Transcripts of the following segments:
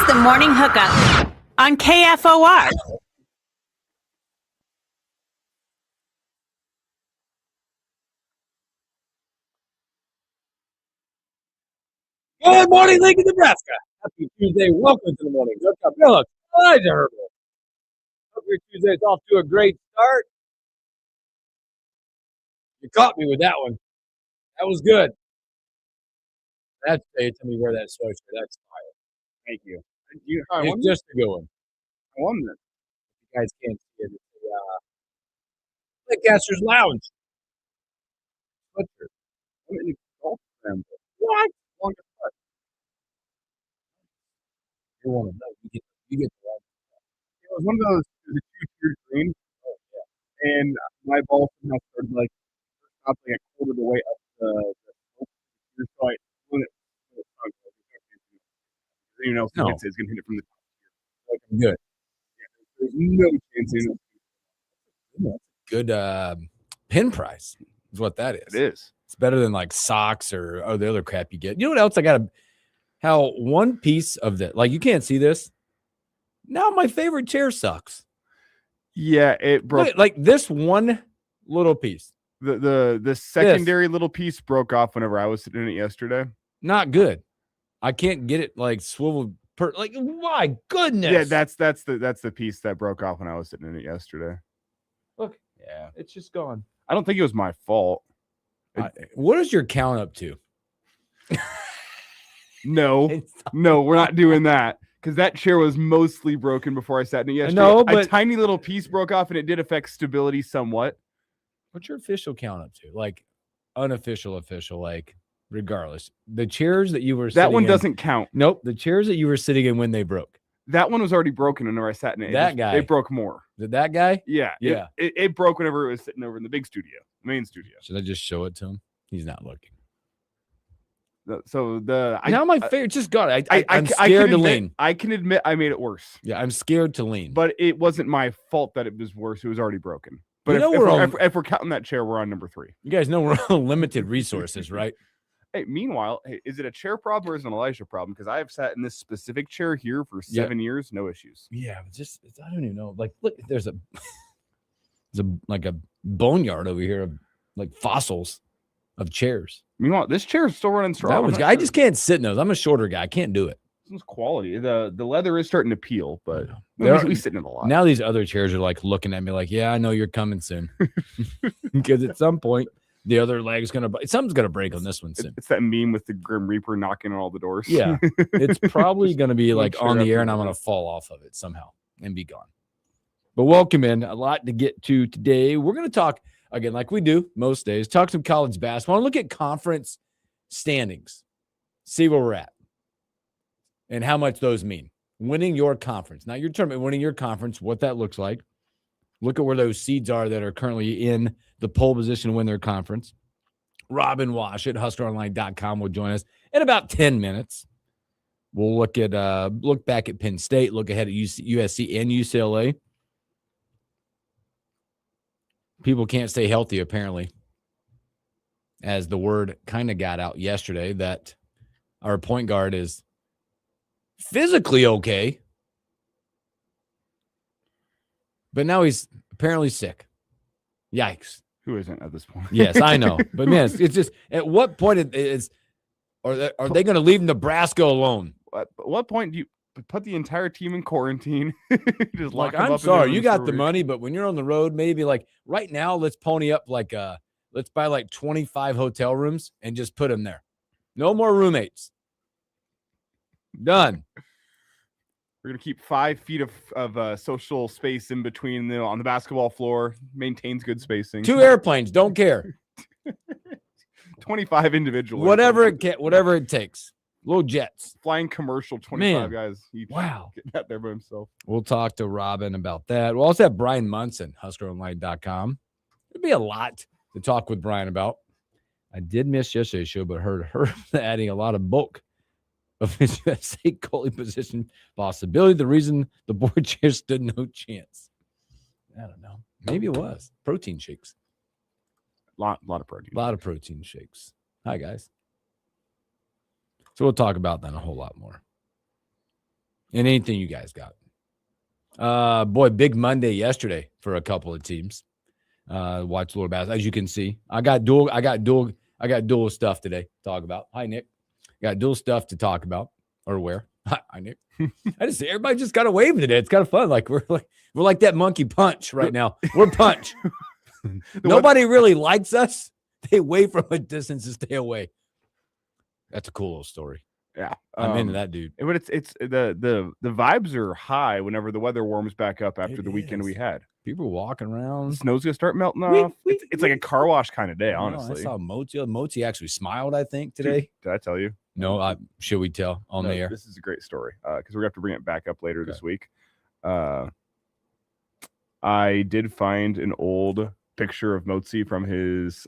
the Morning Hookup on KFOR. Good morning, Lincoln, Nebraska. Happy Tuesday. Welcome to the Morning Hookup. Look, Elijah Herbal. Hope your Tuesday's off to a great start. You caught me with that one. That was good. That's it. Tell me where that sweatshirt. That's fire. Thank you. It's just a good one. I won this. You guys can't see it. It's the Caster's Lounge. Sweatshirt. I'm in the golf scramble. What? Long as fuck. You want to know. You get the one. It was one of those the two-tiered green. Oh, yeah. And my ball somehow started like stopping a quarter of the way up the slope. So I when it sunk, anyone else who hits it is going to hit it from the top tier. Like, I'm good. Yeah, there's no chance in it. Good pin price is what that is. It is. It's better than like socks or the other crap you get. You know what else I got? How one piece of the, like, you can't see this. Now my favorite chair sucks. Yeah, it broke. Look, like this one little piece. The secondary little piece broke off whenever I was sitting in it yesterday. Not good. I can't get it like swiveled. Like, my goodness. Yeah, that's the piece that broke off when I was sitting in it yesterday. Look, yeah, it's just gone. I don't think it was my fault. What is your count up to? No, we're not doing that because that chair was mostly broken before I sat in it yesterday. No, but a tiny little piece broke off and it did affect stability somewhat. What's your official count up to? Like unofficial, official, like regardless. The chairs that you were that one in, doesn't count. Nope. The chairs that you were sitting in when they broke. That one was already broken whenever I sat in it. It broke more. Did that guy? Yeah. Yeah. It broke whenever it was sitting over in the big studio, main studio. Should I just show it to him? He's not looking. Now my favorite just got it. I'm scared to lean. I can admit I made it worse. Yeah, I'm scared to lean. But it wasn't my fault that it was worse. It was already broken. But You know if we're counting that chair, we're on number 3. You guys know we're on limited resources, right? Hey, meanwhile, is it a chair problem or is it an Elijah problem? Because I have sat in this specific chair here for 7 years, no issues. Yeah, I don't even know. Like, look, there's a like a boneyard over here of like fossils of chairs. Meanwhile, this chair is still running strong. I just can't sit in those. I'm a shorter guy. I can't do it. This one's quality. The leather is starting to peel, but we sit in it a lot. Now these other chairs are like looking at me like, yeah, I know you're coming soon. Because at some point, the other leg's something's gonna break on this one soon. It's that meme with the Grim Reaper knocking on all the doors. Yeah, it's probably gonna be like on the air, and I'm gonna fall off of it somehow and be gone. But welcome in. A lot to get to today. We're gonna talk again, like we do most days. Talk some college basketball. Look at conference standings. See where we're at, and how much those mean. Winning your conference, not your tournament. Winning your conference. What that looks like. Look at where those seeds are that are currently in the pole position to win their conference. Robin Wash at HuskerOnline.com will join us in about 10 minutes. We'll look back at Penn State, look ahead at USC and UCLA. People can't stay healthy, apparently, as the word kind of got out yesterday that our point guard is physically okay, but now he's apparently sick. Yikes. Who isn't at this point? Yes, I know. But, man, it's just at what point are they going to leave Nebraska alone? At what point do you put the entire team in quarantine? Just lock them I'm up sorry, you got the money, but when you're on the road, maybe like right now, let's pony up let's buy like 25 hotel rooms and just put them there. No more roommates. Done. We're going to keep 5 feet of social space in between on the basketball floor. Maintains good spacing. 2 airplanes. Don't care. 25 individuals. Whatever it takes. Little jets. Flying commercial 25 guys. Wow. Getting out there by himself. We'll talk to Robin about that. We'll also have Brian Munson, HuskerOnline.com. There'd be a lot to talk with Brian about. I did miss yesterday's show, but heard adding a lot of bulk of his USA goalie position possibility. The reason the board chair stood no chance. I don't know. Maybe it was protein shakes. Lot of protein. A lot of protein shakes. Hi, guys. So we'll talk about that a whole lot more. And anything you guys got. Boy, big Monday yesterday for a couple of teams. Watch a little basketball. As you can see, I got dual stuff today to talk about. Hi, Nick. Got dual stuff to talk about or wear. Hi, Nick. I just everybody just got a wave today. It's kind of fun. We're like that monkey punch right now. We're punch. Nobody really likes us. They wave from a distance to stay away. That's a cool little story. Yeah, I'm into that, dude. But it's the vibes are high whenever the weather warms back up after the weekend we had. People walking around. The snow's gonna start melting off. It's like a car wash kind of day, honestly. I saw Moti actually smiled, I think, today. Did I tell you? No, should we tell on the air? This is a great story because we're gonna have to bring it back up later this week. I did find an old picture of Motzi from his.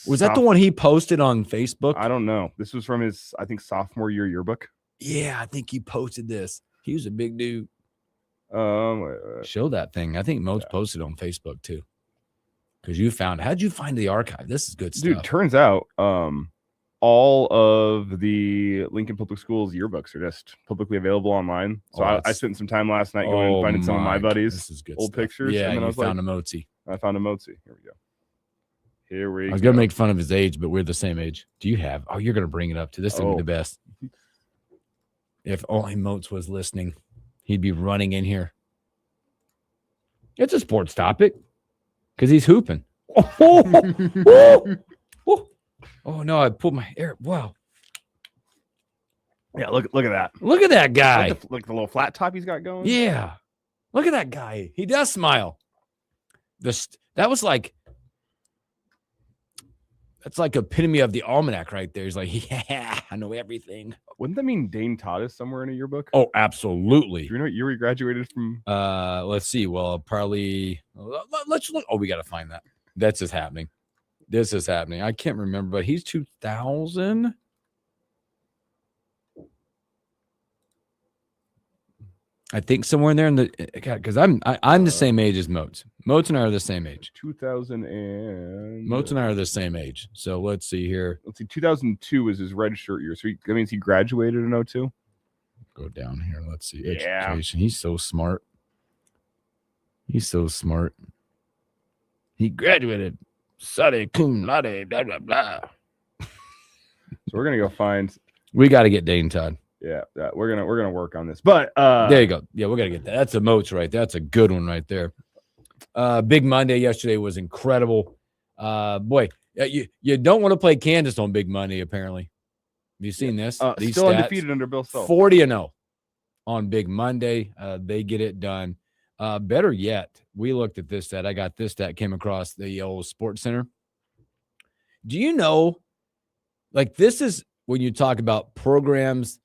Was that the one he posted on Facebook? I don't know. This was from his, I think, sophomore year yearbook. Yeah, I think he posted this. He was a big dude. Show that thing. I think Moats posted on Facebook too. Because how'd you find the archive? This is good stuff. Dude, turns out all of the Lincoln Public Schools yearbooks are just publicly available online. So I spent some time last night going and finding some of my buddies' old pictures. Yeah, and then I found a Motzi. I found a Motzi. Here we go. I was going to make fun of his age, but we're the same age. Do you have? Oh, you're going to bring it up to this. Is going to be the best. If only Moats was listening, he'd be running in here. It's a sports topic because he's hooping. Oh, no, I pulled my hair. Wow. Yeah, look at that. Look at that guy. Like the little flat top he's got going. Yeah. Look at that guy. He does smile. That was like. That's like epitome of the almanac right there. He's like, yeah, I know everything. Wouldn't that mean Dane Todd is somewhere in a yearbook? Oh, absolutely. Do you know what year he graduated from? Let's see. Well, probably. Let's look. Oh, we got to find that. This is happening. I can't remember, but he's 2000. I think somewhere in there in the because I'm the same age as Moats. Moats and I are the same age. 2000 and Moats and I are the same age. So let's see here. 2002 was his red shirt year. So that means he graduated in 02. Go down here. Let's see. Yeah. Education. He's so smart. He graduated. Sade cum laude. Blah blah blah. So we're gonna go find. We got to get Dane Todd. Yeah, we're gonna work on this. But there you go. Yeah, we're gonna get that. That's a Moats right there. That's a good one right there. Big Monday yesterday was incredible. Boy, you don't want to play Kansas on Big Monday. Apparently, have you seen this? These still stats, undefeated under Bill Self. 40-0 on Big Monday. They get it done. Better yet, we looked at this stat. I got this stat came across the old Sports Center. Do you know? Like this is when you talk about programs.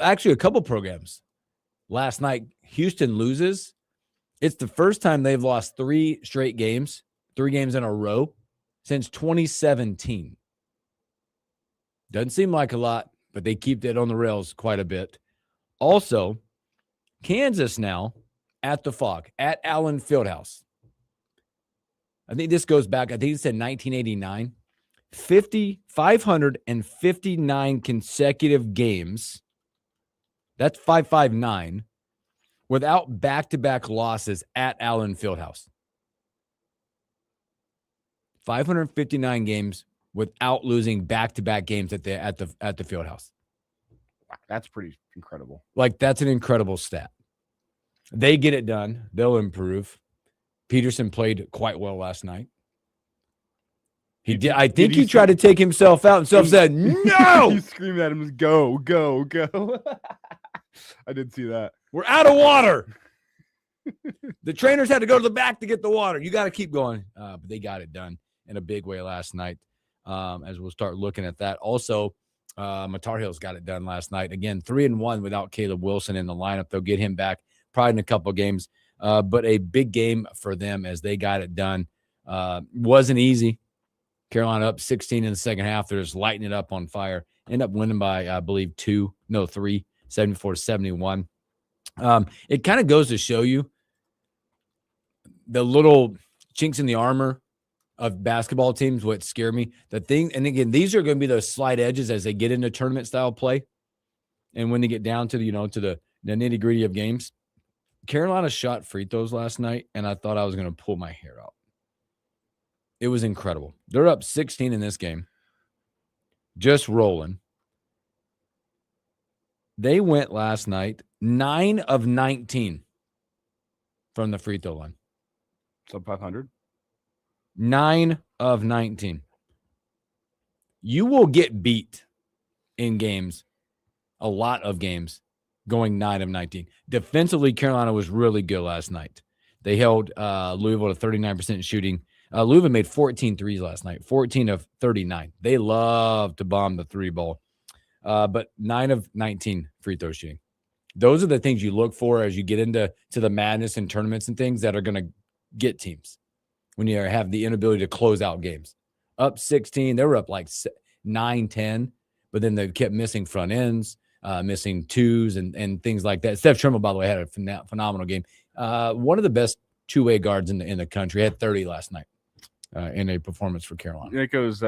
Actually, a couple programs. Last night, Houston loses. It's the first time they've lost 3 straight games, 3 games in a row since 2017. Doesn't seem like a lot, but they keep it on the rails quite a bit. Also, Kansas now at the Fog, at Allen Fieldhouse. I think this goes back, I think it said 1989. 559 consecutive games. That's 559 without back-to-back losses at Allen Fieldhouse. 559 games without losing back-to-back games at the Fieldhouse. Wow, that's pretty incredible. Like that's an incredible stat. They get it done. They'll improve. Peterson played quite well last night. He did. I think he tried to take himself out. Himself said, "No!" He screamed at him, "Go, go, go!" I did see that. We're out of water. The trainers had to go to the back to get the water. You got to keep going. But they got it done in a big way last night. As we'll start looking at that. Also, Tar Heels got it done last night. Again, 3-1 without Caleb Wilson in the lineup. They'll get him back probably in a couple of games. But a big game for them as they got it done. Wasn't easy. Carolina up 16 in the second half. They're just lighting it up on fire. End up winning by, I believe, 3, 74-71. It kind of goes to show you the little chinks in the armor of basketball teams, what scare me. The thing, and again, these are going to be those slight edges as they get into tournament style play. And when they get down to the, the nitty-gritty of games. Carolina shot free throws last night, and I thought I was going to pull my hair out. It was incredible. They're up 16 in this game, just rolling. They went last night 9 of 19 from the free throw line. Sub 500? 9 of 19. You will get beat in games, a lot of games, going 9 of 19. Defensively, Carolina was really good last night. They held Louisville to 39% shooting. Louisville made 14 threes last night, 14 of 39. They love to bomb the three ball, but 9 of 19 free throw shooting. Those are the things you look for as you get into the madness and tournaments and things that are going to get teams when you have the inability to close out games. Up 16, they were up like 9, 10, but then they kept missing front ends, missing twos and things like that. Steph Trimble, by the way, had a phenomenal game. One of the best two-way guards in the country. Had 30 last night in a performance for Carolina. It goes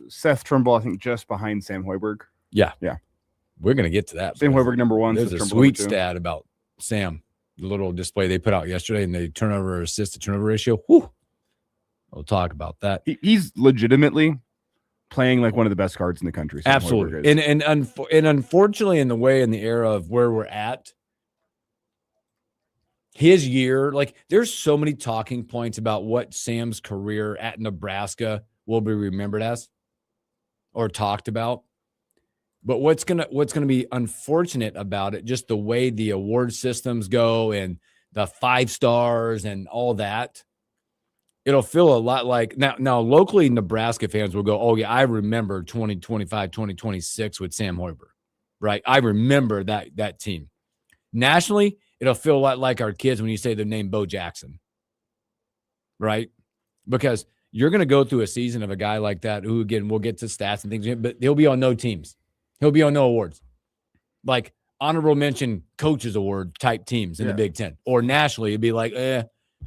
Seth Trimble, I think, just behind Sam Hoiberg. Yeah. Yeah. We're going to get to that. Sam Hoiberg, number one. There's a sweet stat about Sam, the little display they put out yesterday, and the turnover assist to turnover ratio. Whew. We'll talk about that. He's legitimately playing like one of the best guards in the country. Sam Absolutely. And unfortunately, in the way, in the era of where we're at, his year, like there's so many talking points about what Sam's career at Nebraska will be remembered as or talked about. But what's gonna be unfortunate about it, just the way the award systems go and the 5 stars and all that, it'll feel a lot like now locally Nebraska fans will go, oh yeah, I remember 2025, 2026 with Sam Hoiberg, right? I remember that team. Nationally, it'll feel a lot like our kids when you say the name Bo Jackson, right? Because you're going to go through a season of a guy like that who, again, we'll get to stats and things, but he'll be on no teams. He'll be on no awards. Like honorable mention coaches award type teams in the Big Ten. Or nationally, it'd be like,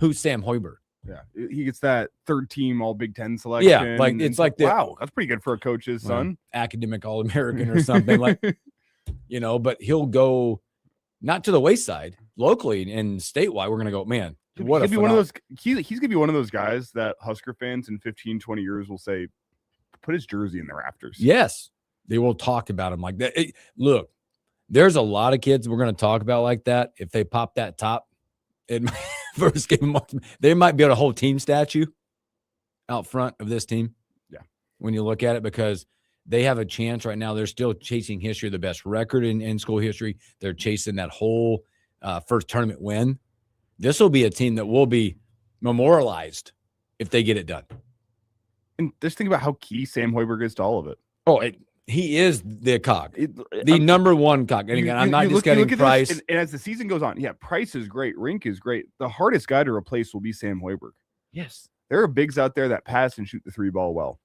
who's Sam Hoiberg? Yeah, he gets that third team All Big Ten selection. Yeah, like it's like wow, that's pretty good for a coach's son. Academic All-American or something like, but he'll go not to the wayside locally and statewide. We're going to go, man, what he'll be one of those. He's going to be one of those guys that Husker fans in 15, 20 years will say, put his jersey in the rafters. Yes, they will talk about him like that. Look, there's a lot of kids we're going to talk about like that. If they pop that top in first game, they might be able to hold team statue out front of this team. Yeah, when you look at it, because they have a chance right now. They're still chasing history, the best record in school history. They're chasing that whole first tournament win. This will be a team that will be memorialized if they get it done. And just think about how key Sam Hoiberg is to all of it. Oh, he is the cog, the number one cog. And again, I'm not just getting Price. And as the season goes on, Price is great. Rink is great. The hardest guy to replace will be Sam Hoiberg. Yes. There are bigs out there that pass and shoot the three ball well.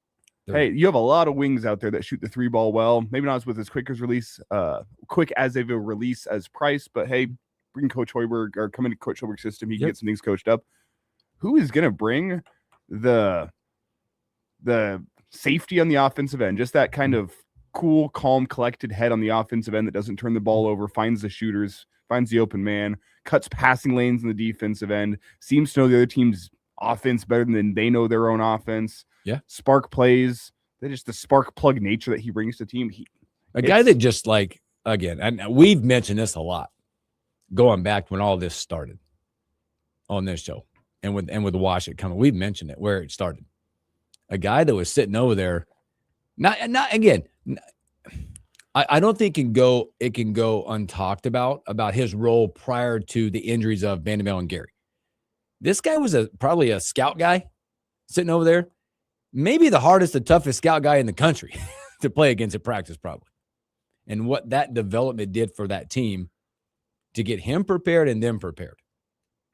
Hey, you have a lot of wings out there that shoot the three ball well. Maybe not with as quick as a release as Price, but hey, bring Coach Hoiberg or come into Coach Hoiberg's system. He can get some things coached up. Who is going to bring the safety on the offensive end? Just that kind of cool, calm, collected head on the offensive end that doesn't turn the ball over, finds the shooters, finds the open man, cuts passing lanes in the defensive end, seems to know the other team's offense better than they know their own offense. Yeah. Spark plays. They're just the spark plug nature that he brings to the team. A guy that just like, again, and we've mentioned this a lot going back when all this started on this show and with Washington coming. We've mentioned it where it started. A guy that was sitting over there. Not again. I don't think it can go untalked about his role prior to the injuries of Vanderbilt and Gary. This guy was probably a scout guy sitting over there. Maybe the hardest, the toughest scout guy in the country to play against at practice, probably. And what that development did for that team to get him prepared and them prepared.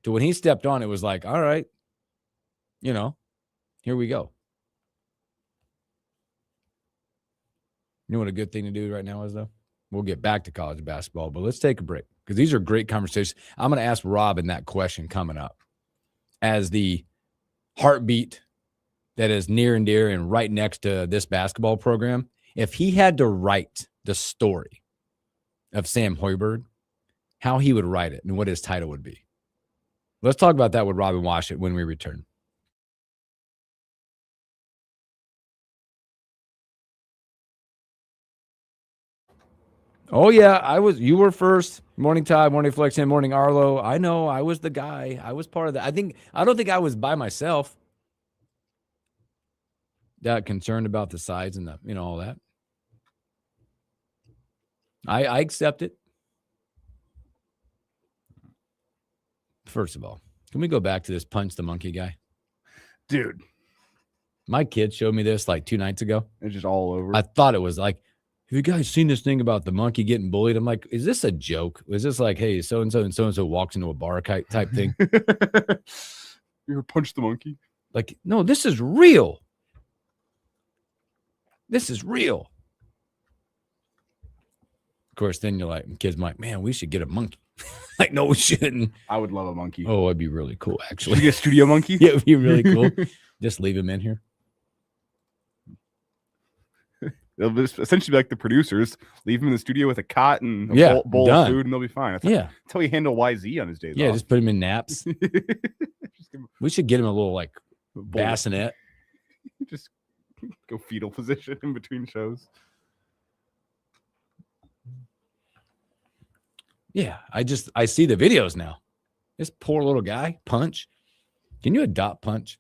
To when he stepped on, it was like, all right, here we go. You know what a good thing to do right now is, though? We'll get back to college basketball, but let's take a break because these are great conversations. I'm going to ask Robin that question coming up as the heartbeat that is near and dear and right next to this basketball program. If he had to write the story of Sam Hoiberg, how he would write it and what his title would be. Let's talk about that with Robin Washut when we return. Oh, yeah, you were first. Morning Tide, morning Flex, and morning Arlo. I know, I was the guy. I was part of that. I don't think I was by myself. That concerned about the sides and all that. I accept it. First of all, can we go back to this punch the monkey guy? Dude. My kid showed me this like 2 nights ago. It's just all over. I thought it was like, have you guys seen this thing about the monkey getting bullied? I'm like, is this a joke? Was this like, hey, so-and-so and so-and-so walks into a bar type thing? You ever punched the monkey? Like, no, this is real. This is real. Of course, then you're like, kids might, man, we should get a monkey. Like, no, we shouldn't. I would love a monkey. Oh, it'd be really cool, actually. Should we get a studio monkey? Yeah, it'd be really cool. Just leave him in here. They'll just essentially be like the producers. Leave him in the studio with a cot and a bowl of food, and they'll be fine. That's how you handle YZ on his days off. Just put him in naps. We should get him a little, like, bassinet. Just go fetal position in between shows. Yeah, I see the videos now. This poor little guy, Punch. Can you adopt Punch?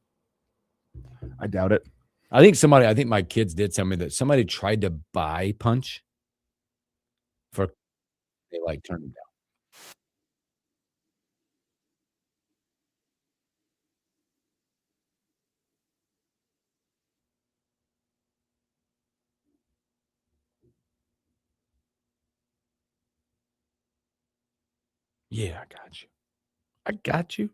I doubt it. I think my kids did tell me that somebody tried to buy Punch they like turned him down. Yeah, I got you. I got you.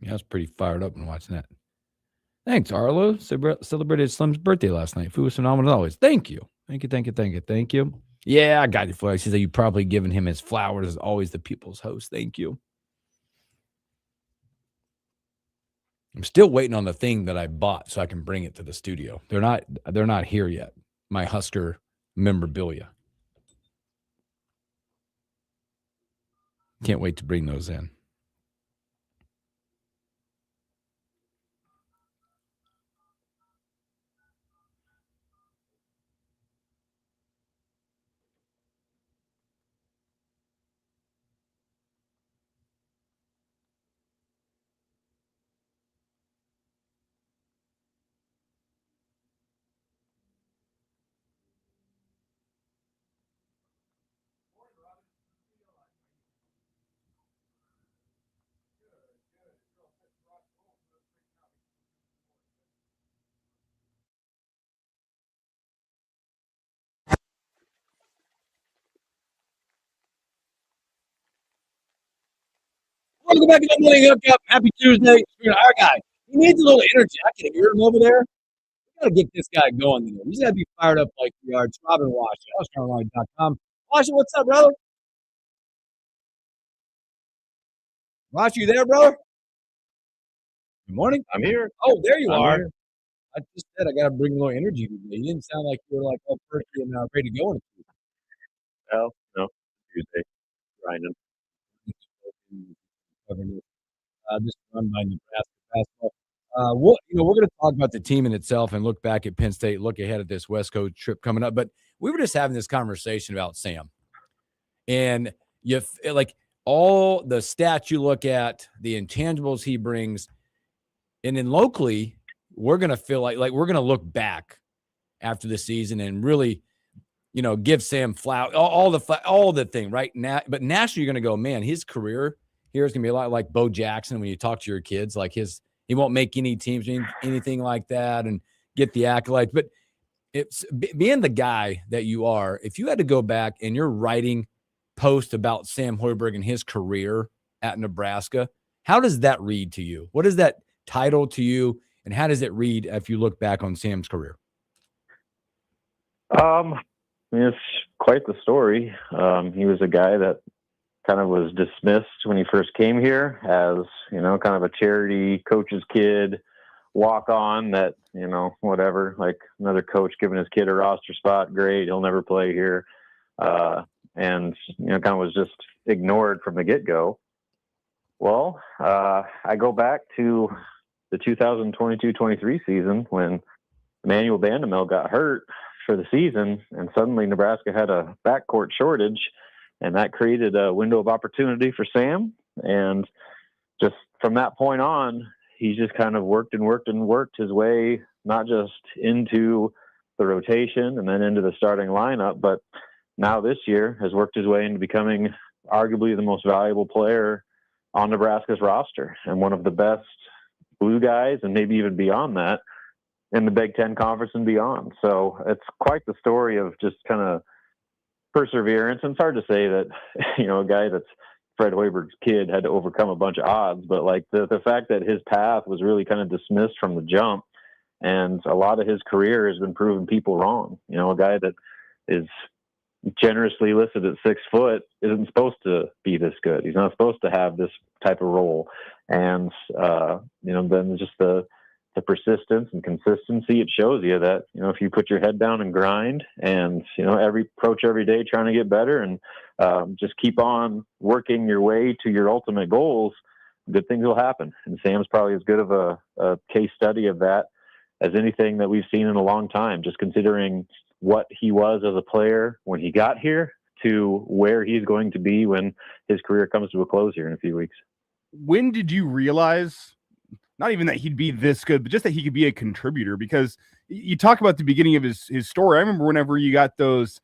Yeah, I was pretty fired up when watching that. Thanks, Arlo. Celebrated Slim's birthday last night. Food was phenomenal as always. Thank you. Thank you. Yeah, I got you, Flex. He said you probably given him his flowers as always the people's host. Thank you. I'm still waiting on the thing that I bought so I can bring it to the studio. They're not here yet. My Husker memorabilia. Can't wait to bring those in. Welcome back to the morning hookup. Happy Tuesday. Our guy, he needs a little energy. I can hear him over there. We got to get this guy going today. He's got to be fired up like we are. It's Robin Washut, HuskerOnline.com. Washut, what's up, brother? Washut, you there, brother? Good morning. I'm here. Oh, there you I'm are. here. I just said I got to bring a little energy today. You didn't sound like you were like all perky and ready to go. Well, no, Tuesday, grinding. Just run by Nebraska basketball. We're going to talk about the team in itself and look back at Penn State, look ahead at this West Coast trip coming up. But we were just having this conversation about Sam, and like all the stats you look at, the intangibles he brings, and then locally, we're going to feel like we're going to look back after the season and really, give Sam flowers, all the thing right now. But nationally, you're going to go, man, his career here is going to be a lot like Bo Jackson when you talk to your kids, like he won't make any teams, anything like that, and get the accolades. But it's being the guy that you are. If you had to go back and you're writing posts about Sam Hoiberg and his career at Nebraska, how does that read to you? What is that title to you, and how does it read if you look back on Sam's career? It's quite the story. He was a guy that kind of was dismissed when he first came here as, kind of a charity coach's kid, walk on that, whatever, like another coach giving his kid a roster spot. Great. He'll never play here. And, kind of was just ignored from the get-go. Well, I go back to the 2022-23 season when Emmanuel Bandamel got hurt for the season, and suddenly Nebraska had a backcourt shortage, and that created a window of opportunity for Sam. And just from that point on, he just kind of worked his way, not just into the rotation and then into the starting lineup, but now this year has worked his way into becoming arguably the most valuable player on Nebraska's roster and one of the best blue guys, and maybe even beyond that, in the Big Ten Conference and beyond. So it's quite the story of just kind of perseverance. And it's hard to say that, a guy that's Fred Hoiberg's kid had to overcome a bunch of odds, but like the fact that his path was really kind of dismissed from the jump, and a lot of his career has been proving people wrong. A guy that is generously listed at 6 foot isn't supposed to be this good. He's not supposed to have this type of role. And, then just the persistence and consistency, it shows you that, if you put your head down and grind and, approach every day trying to get better and just keep on working your way to your ultimate goals, good things will happen. And Sam's probably as good of a case study of that as anything that we've seen in a long time, just considering what he was as a player when he got here to where he's going to be when his career comes to a close here in a few weeks. When did you realize, not even that he'd be this good, but just that he could be a contributor? Because you talk about the beginning of his story. I remember whenever you got those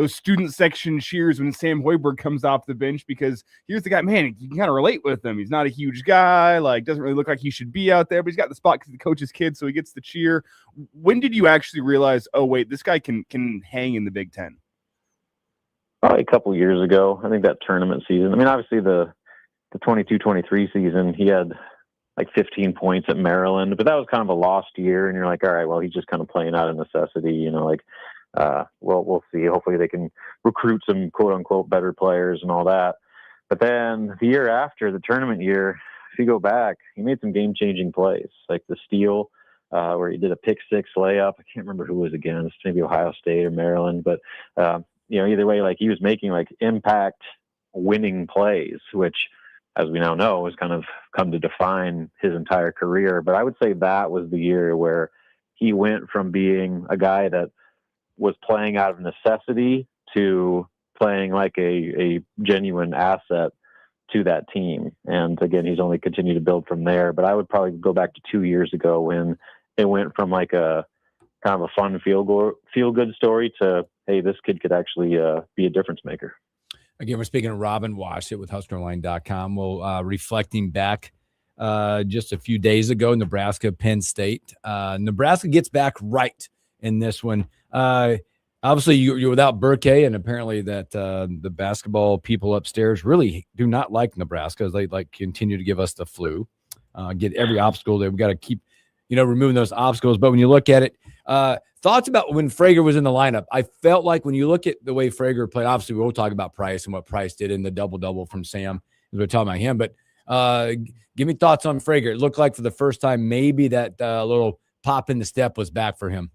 student section cheers when Sam Hoiberg comes off the bench, because here's the guy, man, you can kind of relate with him. He's not a huge guy, like doesn't really look like he should be out there, but he's got the spot because the coach's kid, so he gets the cheer. When did you actually realize, oh wait, this guy can hang in the Big Ten? Probably a couple years ago. I think that tournament season. I mean, obviously the 22-23 season, he had like 15 points at Maryland, but that was kind of a lost year. And you're like, all right, well, he's just kind of playing out of necessity, we'll see. Hopefully they can recruit some quote unquote better players and all that. But then the year after, the tournament year, if you go back, he made some game changing plays, like the steal, where he did a pick six layup. I can't remember who it was against, maybe Ohio State or Maryland, but either way, like he was making like impact winning plays, which, as we now know, has kind of come to define his entire career. But I would say that was the year where he went from being a guy that was playing out of necessity to playing like a genuine asset to that team. And again, he's only continued to build from there. But I would probably go back to 2 years ago when it went from like a kind of a fun feel good story to, hey, this kid could actually be a difference maker. Again, we're speaking to Robin Washut with HuskerOnline.com. Well, reflecting back just a few days ago, Nebraska, Penn State. Nebraska gets back right in this one. Obviously, you're without Burke, and apparently that the basketball people upstairs really do not like Nebraska, as they continue to give us the flu. Get every obstacle. They've got to keep, removing those obstacles. But when you look at it, thoughts about when Frager was in the lineup. I felt like when you look at the way Frager played, obviously we'll talk about Price and what Price did in the double-double from Sam, as we're talking about him. But give me thoughts on Frager. It looked like for the first time maybe that little pop in the step was back for him.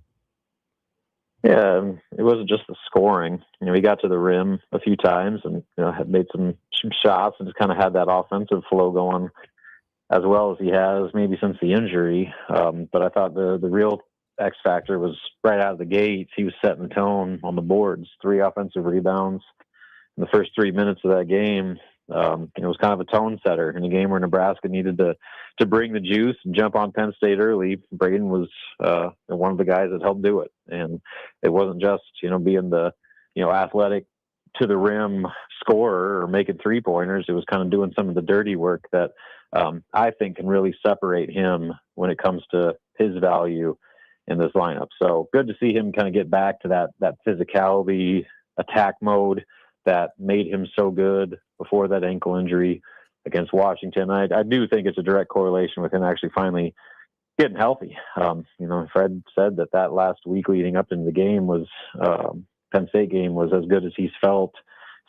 Yeah, it wasn't just the scoring. He got to the rim a few times and had made some shots and just kind of had that offensive flow going as well as he has maybe since the injury. But I thought the real X factor was right out of the gates. He was setting the tone on the boards, 3 offensive rebounds in the first 3 minutes of that game. It was kind of a tone setter in a game where Nebraska needed to bring the juice and jump on Penn State early. Braden was one of the guys that helped do it. And it wasn't just, being the, athletic to the rim scorer or making 3-pointers. It was kind of doing some of the dirty work that I think can really separate him when it comes to his value in this lineup. So good to see him kind of get back to that physicality, attack mode that made him so good before that ankle injury against Washington. I do think it's a direct correlation with him actually finally getting healthy. Fred said that last week leading up into the game was Penn State game was as good as he's felt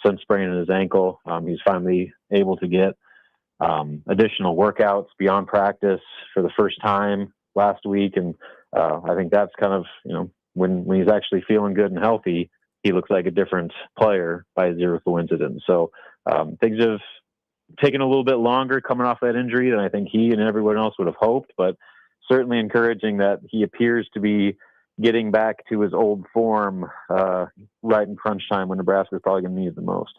since spraining his ankle. He's finally able to get additional workouts beyond practice for the first time last week. And I think that's kind of, when he's actually feeling good and healthy, he looks like a different player by zero coincidence. So things have taken a little bit longer coming off that injury than I think he and everyone else would have hoped, but certainly encouraging that he appears to be getting back to his old form right in crunch time when Nebraska is probably going to need it the most.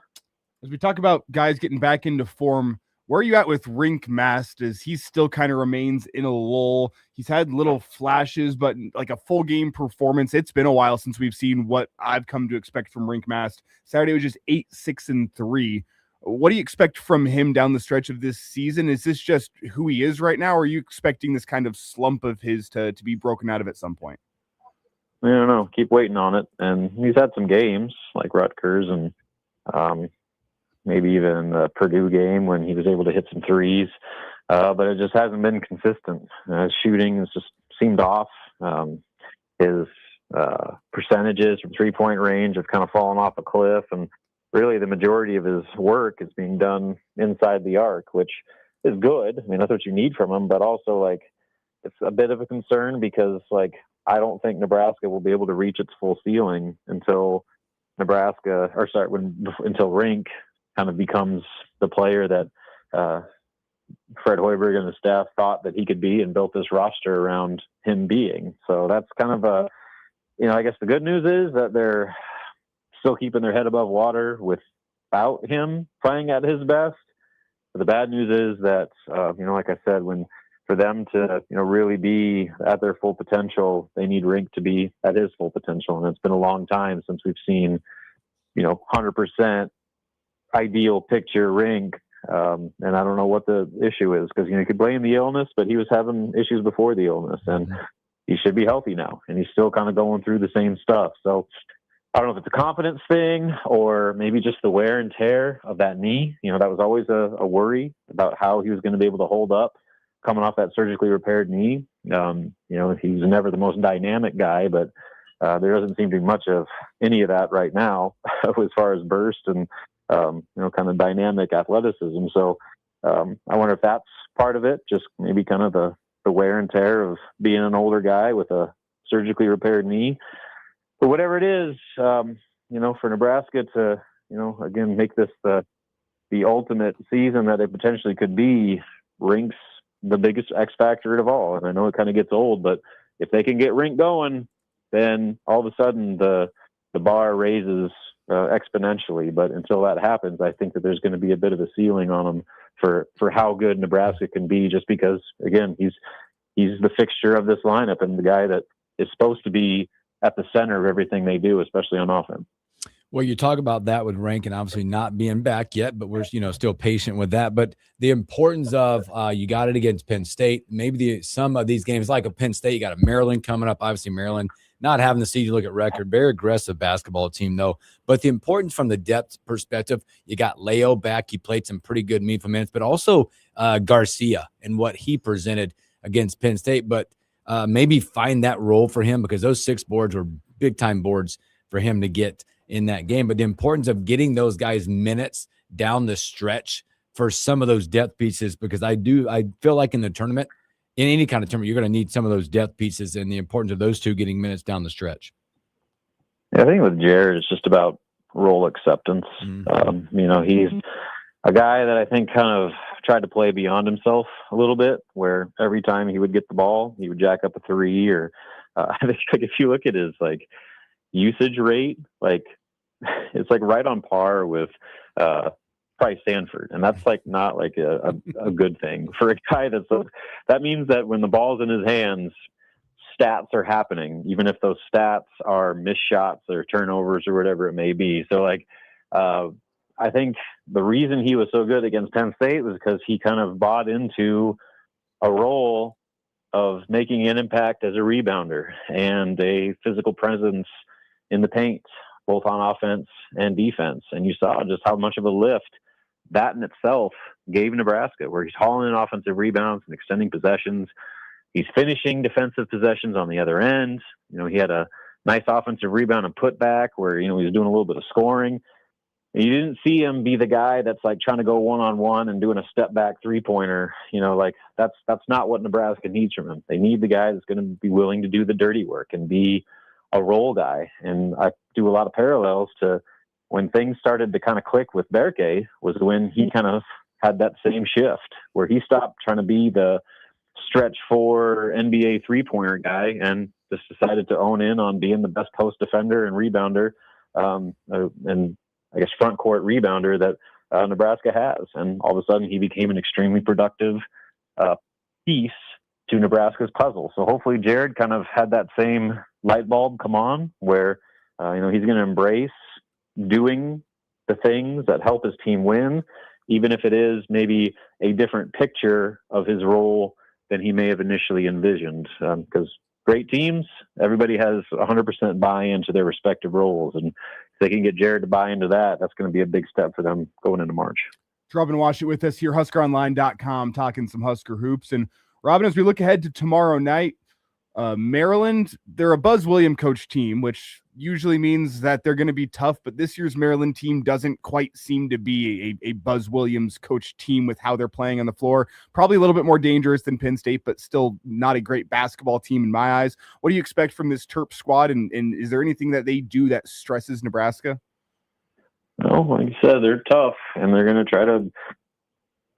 As we talk about guys getting back into form, where are you at with Rink Mast? As he still kind of remains in a lull. He's had little flashes, but like a full game performance. It's been a while since we've seen what I've come to expect from Rink Mast. Saturday was just 8-6-3. What do you expect from him down the stretch of this season? Is this just who he is right now, or are you expecting this kind of slump of his to be broken out of at some point? I don't know. Keep waiting on it. And he's had some games like Rutgers and maybe even the Purdue game when he was able to hit some threes. But it just hasn't been consistent. His shooting has just seemed off. His percentages from three-point range have kind of fallen off a cliff. And really the majority of his work is being done inside the arc, which is good. I mean, that's what you need from him. But also, like, it's a bit of a concern because, like, I don't think Nebraska will be able to reach its full ceiling until until Rink kind of becomes the player that Fred Hoiberg and the staff thought that he could be and built this roster around him being. So that's kind of I guess the good news is that they're still keeping their head above water without him playing at his best. But the bad news is that, like I said, for them to, really be at their full potential, they need Rink to be at his full potential. And it's been a long time since we've seen, 100% ideal picture Rink. And I don't know what the issue is because, you could blame the illness, but he was having issues before the illness and he should be healthy now. And he's still kind of going through the same stuff. So I don't know if it's a confidence thing or maybe just the wear and tear of that knee. That was always a worry about how he was going to be able to hold up coming off that surgically repaired knee. He's never the most dynamic guy, but there doesn't seem to be much of any of that right now as far as burst and, kind of dynamic athleticism. So I wonder if that's part of it, just maybe kind of the wear and tear of being an older guy with a surgically repaired knee. But whatever it is, for Nebraska to, again, make this the ultimate season that it potentially could be, Rink's the biggest X factor of all. And I know it kind of gets old, but if they can get Rink going, then all of a sudden the bar raises exponentially. But until that happens, I think that there's going to be a bit of a ceiling on him for how good Nebraska can be, just because, again, he's the fixture of this lineup and the guy that is supposed to be at the center of everything they do, especially on offense. Well, you talk about that with Rank and obviously not being back yet, but we're still patient with that. But the importance of you got it against Penn State. Maybe some of these games, like a Penn State, you got a Maryland coming up. Obviously, Maryland not having the seed. You look at record, very aggressive basketball team though. But the importance from the depth perspective, you got Leo back. He played some pretty good meaningful minutes, but also Garcia and what he presented against Penn State. But maybe find that role for him because those 6 boards were big time boards for him to get in that game. But the importance of getting those guys minutes down the stretch for some of those depth pieces, because I feel like in the tournament, in any kind of tournament, you're going to need some of those depth pieces and the importance of those two getting minutes down the stretch. Yeah, I think with Jared, it's just about role acceptance. Mm-hmm. He's a guy that I think kind of tried to play beyond himself a little bit, where every time he would get the ball, he would jack up a 3 or I think if you look at his usage rate, it's right on par with Price Stanford, and that's not a good thing for a guy that means that when the ball's in his hands, stats are happening, even if those stats are missed shots or turnovers or whatever it may be. So I think the reason he was so good against Penn State was because he kind of bought into a role of making an impact as a rebounder and a physical presence in the paint, both on offense and defense. And you saw just how much of a lift that in itself gave Nebraska, where he's hauling in offensive rebounds and extending possessions. He's finishing defensive possessions on the other end. He had a nice offensive rebound and putback where, he was doing a little bit of scoring. You didn't see him be the guy that's like trying to go one-on-one and doing a step back 3-pointer. Like that's not what Nebraska needs from him. They need the guy that's going to be willing to do the dirty work and be a role guy. And I do a lot of parallels to when things started to kind of click with Berke was when he kind of had that same shift where he stopped trying to be the stretch 4 NBA 3-pointer guy and just decided to own in on being the best post defender and rebounder. And I guess front court rebounder that Nebraska has. And all of a sudden he became an extremely productive piece to Nebraska's puzzle. So hopefully Jared kind of had that same light bulb come on where, he's going to embrace doing the things that help his team win, even if it is maybe a different picture of his role than he may have initially envisioned. Because great teams, everybody has 100% buy-in to their respective roles. And if they can get Jared to buy into that, that's going to be a big step for them going into March. Robin Washut with us here, HuskerOnline.com, talking some Husker hoops. And Robin, as we look ahead to tomorrow night, Maryland, they're a Buzz Williams coach team, which usually means that they're going to be tough, but this year's Maryland team doesn't quite seem to be a Buzz Williams coach team with how they're playing on the floor. Probably a little bit more dangerous than Penn State, but still not a great basketball team in my eyes. What do you expect from this Terp squad, and is there anything that they do that stresses Nebraska? Well, like you said, they're tough, and they're going to try to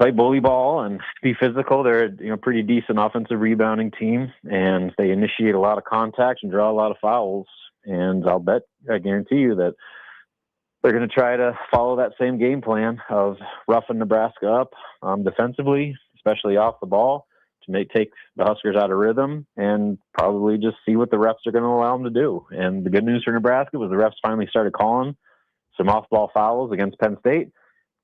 play bully ball and be physical. They're a pretty decent offensive rebounding team, and they initiate a lot of contact and draw a lot of fouls. And I guarantee you that they're going to try to follow that same game plan of roughing Nebraska up defensively, especially off the ball, to take the Huskers out of rhythm and probably just see what the refs are going to allow them to do. And the good news for Nebraska was the refs finally started calling some off-ball fouls against Penn State.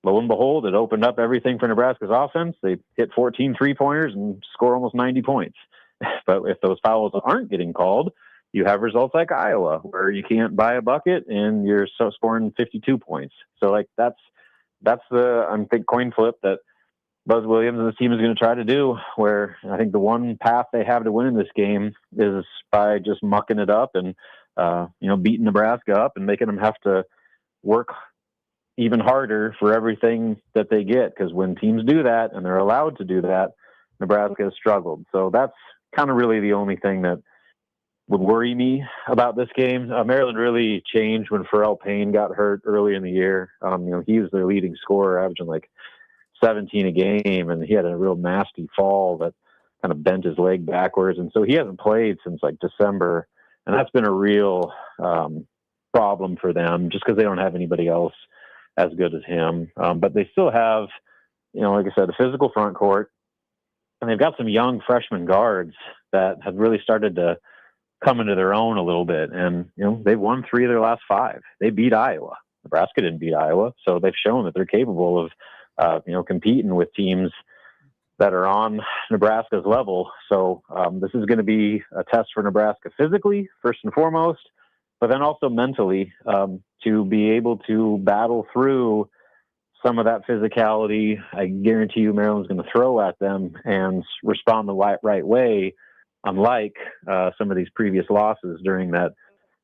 Lo and behold, it opened up everything for Nebraska's offense. They hit 14 3-pointers and score almost 90 points. But if those fouls aren't getting called, you have results like Iowa, where you can't buy a bucket and you're scoring 52 points. So that's the coin flip that Buzz Williams and the team is going to try to do, where I think the one path they have to win in this game is by just mucking it up and beating Nebraska up and making them have to work even harder for everything that they get. Because when teams do that and they're allowed to do that, Nebraska has struggled. So that's kind of really the only thing that would worry me about this game. Maryland really changed when Pharrell Payne got hurt early in the year. He was their leading scorer, averaging like 17 a game, and he had a real nasty fall that kind of bent his leg backwards. And so he hasn't played since like December. And that's been a real problem for them, just because they don't have anybody else as good as him. But they still have, like I said, a physical front court, and they've got some young freshman guards that have really started to come into their own a little bit. And, they've won 3 of their last 5. They beat Iowa. Nebraska didn't beat Iowa. So they've shown that they're capable of, competing with teams that are on Nebraska's level. So this is going to be a test for Nebraska physically, first and foremost, but then also mentally, to be able to battle through some of that physicality. I guarantee you Maryland's going to throw at them and respond the right way, unlike some of these previous losses during that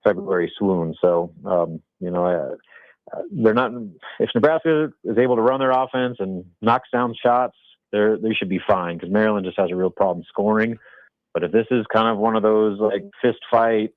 February swoon. So, they're not, if Nebraska is able to run their offense and knocks down shots, they should be fine, because Maryland just has a real problem scoring. But if this is kind of one of those like fist fight,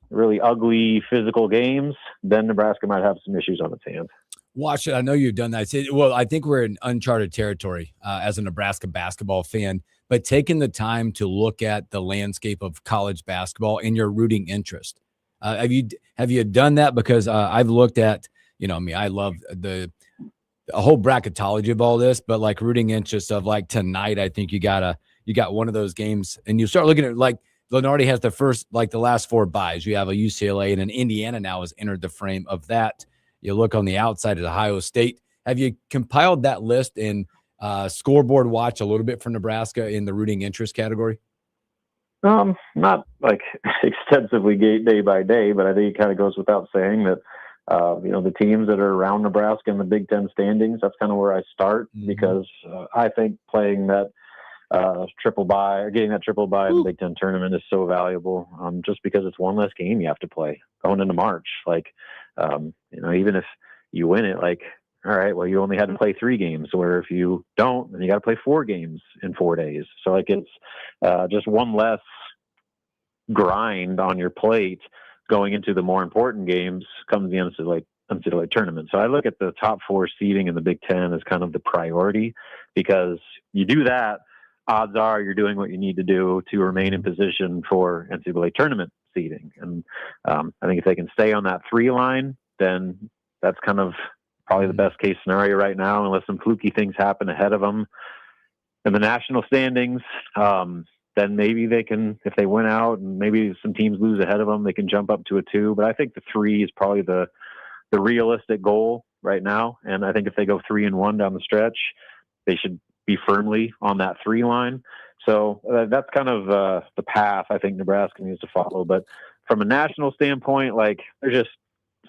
really ugly physical games, then Nebraska might have some issues on its hands. Watch it. I know you've done that. Well, I think we're in uncharted territory as a Nebraska basketball fan, but taking the time to look at the landscape of college basketball in your rooting interest. Have you done that? Because I've looked at, I love the whole bracketology of all this, but like rooting interest of like tonight, I think you got one of those games, and you start looking at like Lenardi has the last 4 buys. You have a UCLA, and an Indiana now has entered the frame of that. You look on the outside at Ohio State. Have you compiled that list and scoreboard watch a little bit for Nebraska in the rooting interest category? Not like extensively day by day, but I think it kind of goes without saying that, the teams that are around Nebraska in the Big Ten standings, that's kind of where I start, because I think playing that triple bye or getting that triple bye in the Big Ten tournament is so valuable, just because it's one less game you have to play going into March. Like, even if you win it, like, all right, well, you only had to play 3 games, where if you don't, then you got to play 4 games in 4 days. So like it's just one less grind on your plate going into the more important games comes the NCAA tournament. So I look at the top 4 seeding in the Big Ten as kind of the priority, because you do that, odds are you're doing what you need to do to remain in position for NCAA tournament seeding. And I think if they can stay on that 3 line, then that's kind of probably the best case scenario right now, unless some fluky things happen ahead of them in the national standings. Then maybe they can, if they win out and maybe some teams lose ahead of them, they can jump up to a 2. But I think the 3 is probably the realistic goal right now. And I think if they go 3-1 down the stretch, they should be firmly on that 3 line. So that's kind of the path I think Nebraska needs to follow. But from a national standpoint, like, there's just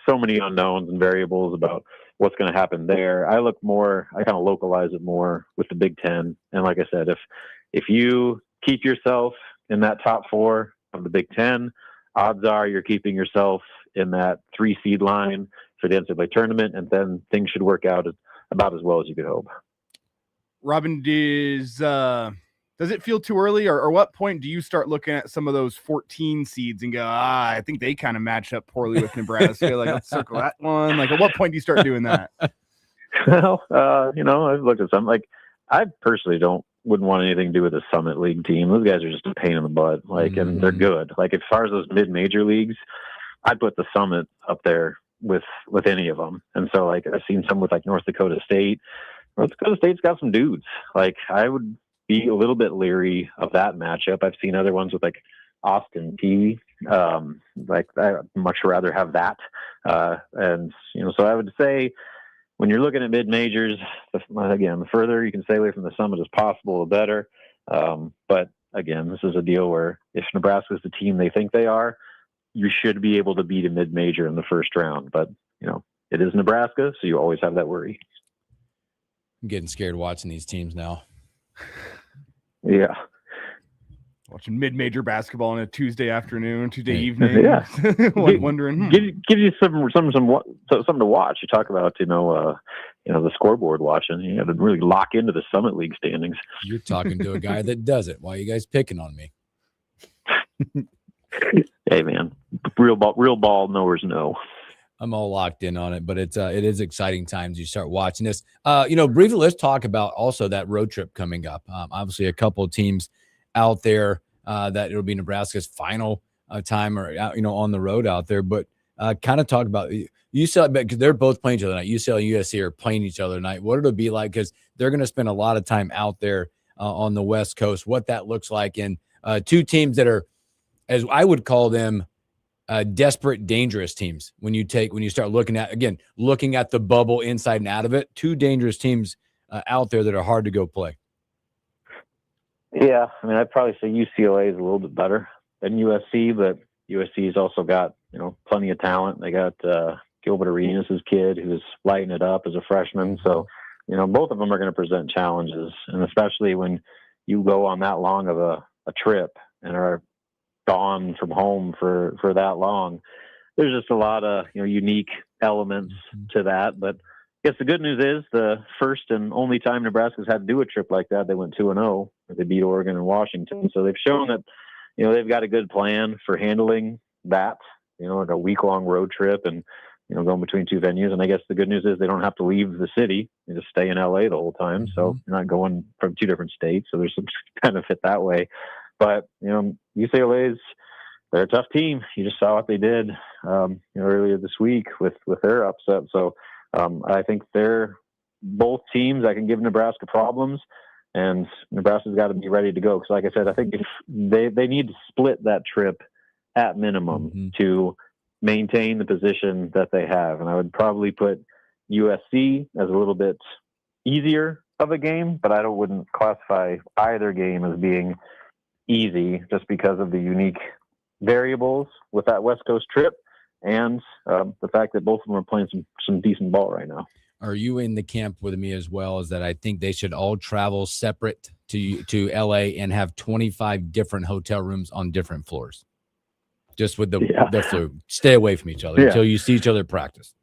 so many unknowns and variables about what's going to happen there. I kind of localize it more with the Big Ten. And like I said, if you keep yourself in that top 4 of the Big Ten, odds are you're keeping yourself in that 3 seed line for the NCAA tournament, and then things should work out about as well as you could hope. Robin, does it feel too early, or what point do you start looking at some of those 14 seeds and go, I think they kind of match up poorly with Nebraska? Like, let's circle that one. Like, at what point do you start doing that? Well, I've looked at some. Like, I personally wouldn't want anything to do with the Summit League team. Those guys are just a pain in the butt. Like, and they're good. Like, as far as those mid-major leagues, I'd put the Summit up there with any of them. And so, like, I've seen some with like North Dakota State. North Dakota State's got some dudes. Like, I would be a little bit leery of that matchup. I've seen other ones with like Austin Peay. Like, I'd much rather have that. And so I would say, when you're looking at mid majors, again, the further you can stay away from the Summit as possible, the better. But again, this is a deal where if Nebraska is the team they think they are, you should be able to beat a mid major in the first round. But it is Nebraska, so you always have that worry. I'm getting scared watching these teams now. Yeah. Watching mid-major basketball on a Tuesday afternoon, Tuesday evening. Yeah. Wondering. Give you something to watch. You talk about, the scoreboard watching. You got to really lock into the Summit League standings. You're talking to a guy that does it. Why are you guys picking on me? Hey, man, real ball knowers know. I'm all locked in on it, but it is exciting times. You start watching this. Briefly, let's talk about also that road trip coming up. Obviously, a couple of teams out there that it'll be Nebraska's final time or on the road out there. But kind of talk about UCLA, because they're both playing each other tonight. UCLA and USC are playing each other tonight. What it'll be like, because they're going to spend a lot of time out there on the West Coast. What that looks like, and 2 teams that are, as I would call them, desperate, dangerous teams. When you start looking at the bubble inside and out of it, 2 dangerous teams out there that are hard to go play. Yeah, I mean, I'd probably say UCLA is a little bit better than USC, but USC's also got plenty of talent. They got Gilbert Arenas' kid who's lighting it up as a freshman. So both of them are going to present challenges, and especially when you go on that long of a trip and are gone from home for that long, there's just a lot of unique elements to that. But I guess the good news is the first and only time Nebraska's had to do a trip like that, they went 2-0. They beat Oregon and Washington. So they've shown that they've got a good plan for handling that, like a week-long road trip and going between 2 venues. And I guess the good news is they don't have to leave the city. They just stay in LA the whole time. So you're not going from 2 different states. So there's some benefit that way. But UCLA's, they're a tough team. You just saw what they did earlier this week with their upset. So I think they're both teams that can give Nebraska problems, and Nebraska's got to be ready to go. Because like I said, I think if they need to split that trip at minimum to maintain the position that they have. And I would probably put USC as a little bit easier of a game, but I wouldn't classify either game as being easy just because of the unique variables with that West Coast trip and the fact that both of them are playing some decent ball right now. Are you in the camp with me as well, as that I think they should all travel separate to LA and have 25 different hotel rooms on different floors, just with the flu? Stay away from each other until you see each other practice.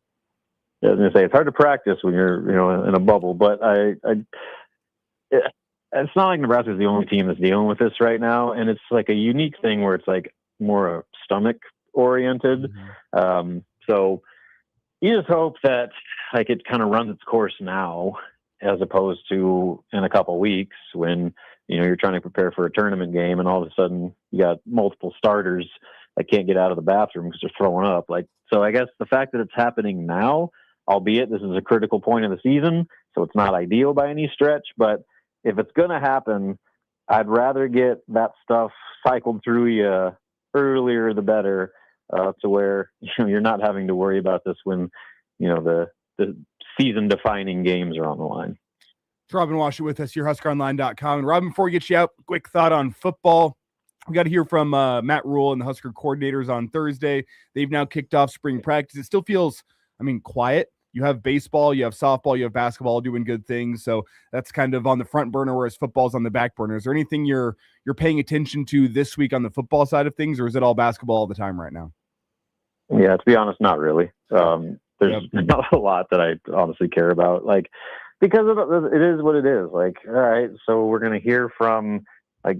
I was going to say, it's hard to practice when you're, in a bubble, but it's not like Nebraska's the only team that's dealing with this right now. And it's like a unique thing where it's like more stomach oriented. Mm-hmm. So you just hope that like it kind of runs its course now, as opposed to in a couple of weeks when, you're trying to prepare for a tournament game and all of a sudden you got multiple starters that can't get out of the bathroom because they're throwing up. So I guess the fact that it's happening now, albeit this is a critical point of the season, so it's not ideal by any stretch, but if it's going to happen, I'd rather get that stuff cycled through you earlier the better, to where you're not having to worry about this when the season defining games are on the line. It's Robin Washut with us here, HuskerOnline.com. And Robin, before we get you out, quick thought on football. We got to hear from Matt Rule and the Husker coordinators on Thursday. They've now kicked off spring practice. It still feels, quiet. You have baseball, you have softball, you have basketball doing good things. So that's kind of on the front burner, whereas football's on the back burner. Is there anything you're paying attention to this week on the football side of things, or is it all basketball all the time right now? Yeah, to be honest, not really. There's not a lot that I honestly care about, because it is what it is. All right, so we're going to hear from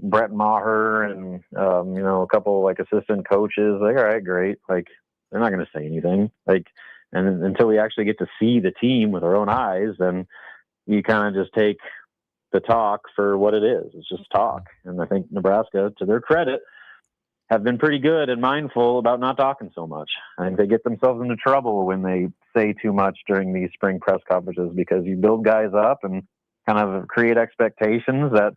Brett Maher and a couple assistant coaches. All right, great. They're not going to say anything. And until we actually get to see the team with our own eyes, then you kind of just take the talk for what it is. It's just talk. And I think Nebraska, to their credit, have been pretty good and mindful about not talking so much. I think they get themselves into trouble when they say too much during these spring press conferences, because you build guys up and kind of create expectations that,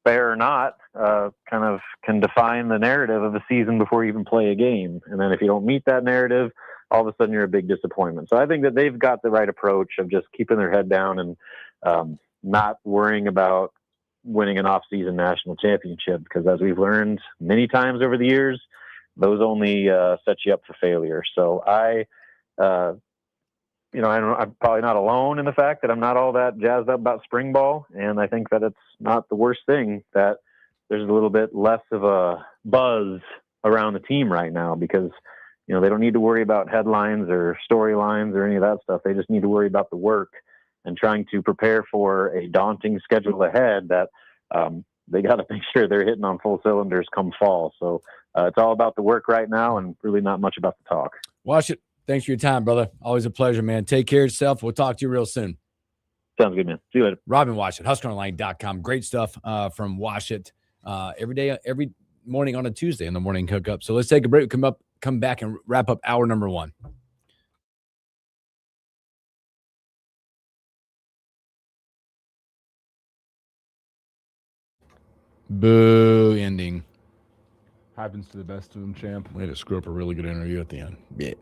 fair or not, kind of can define the narrative of a season before you even play a game. And then if you don't meet that narrative, all of a sudden you're a big disappointment. So I think that they've got the right approach of just keeping their head down and not worrying about winning an off-season national championship, because as we've learned many times over the years, those only set you up for failure. So I'm probably not alone in the fact that I'm not all that jazzed up about spring ball. And I think that it's not the worst thing that there's a little bit less of a buzz around the team right now, because they don't need to worry about headlines or storylines or any of that stuff. They just need to worry about the work and trying to prepare for a daunting schedule ahead that they got to make sure they're hitting on full cylinders come fall. So it's all about the work right now and really not much about the talk. Washut, thanks for your time, brother. Always a pleasure, man. Take care of yourself. We'll talk to you real soon. Sounds good, man. See you later. Robin Washut, HuskerOnline.com. Great stuff from Washut every day, every morning on a Tuesday in the morning hookup. So let's take a break. Come back and wrap up hour number 1. Boo ending. Happens to the best of them, champ. Way to screw up a really good interview at the end. Yeah.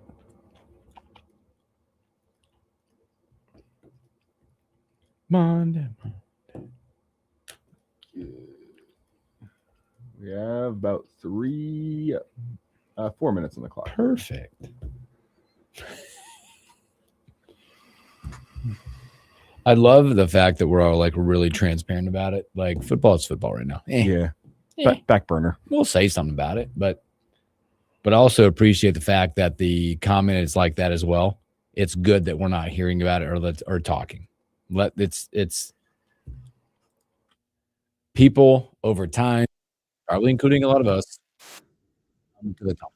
Monday. We have about 4 minutes on the clock. Perfect. I love the fact that we're all really transparent about it. Football is football right now. Yeah. Back burner. We'll say something about it, but also appreciate the fact that the comment is like that as well. It's good that we're not hearing about it or talking. It's people over time, probably including a lot of us, come to the top.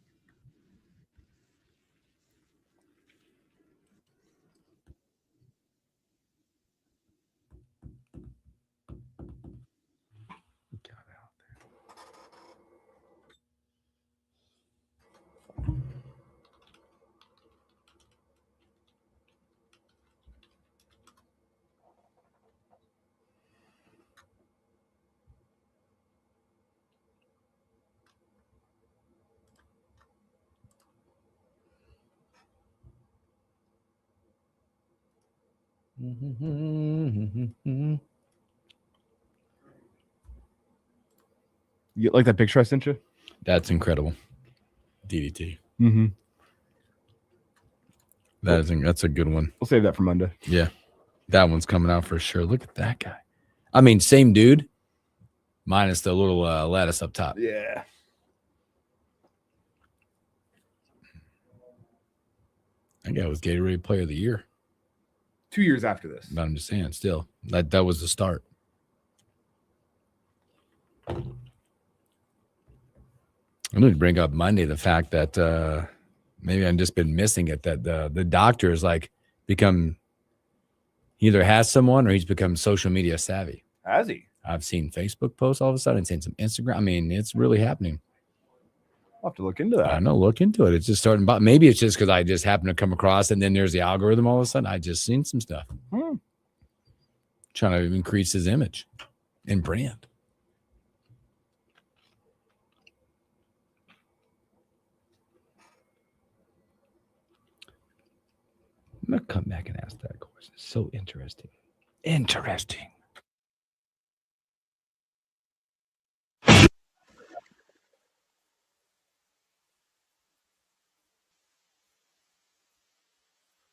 You like that picture I sent you? That's incredible. DDT. Mm-hmm. That's a good one. We'll save that for Monday. Yeah. That one's coming out for sure. Look at that guy. Same dude, minus the little lattice up top. Yeah. That guy was Gatorade Player of the Year. 2 years after this. But I'm just saying, still, that was the start. I need to bring up Monday the fact that maybe I've just been missing it, that the doctor is like become either has someone or he's become social media savvy. Has he? I've seen Facebook posts all of a sudden, seen some Instagram. I mean, it's really happening. I'll have to look into that. I know, look into it. It's just starting, but maybe it's just because I just happen to come across, and then there's the algorithm all of a sudden. I just seen some stuff. Trying to increase his image and brand. I'm going to come back and ask that question. It's so interesting. Interesting.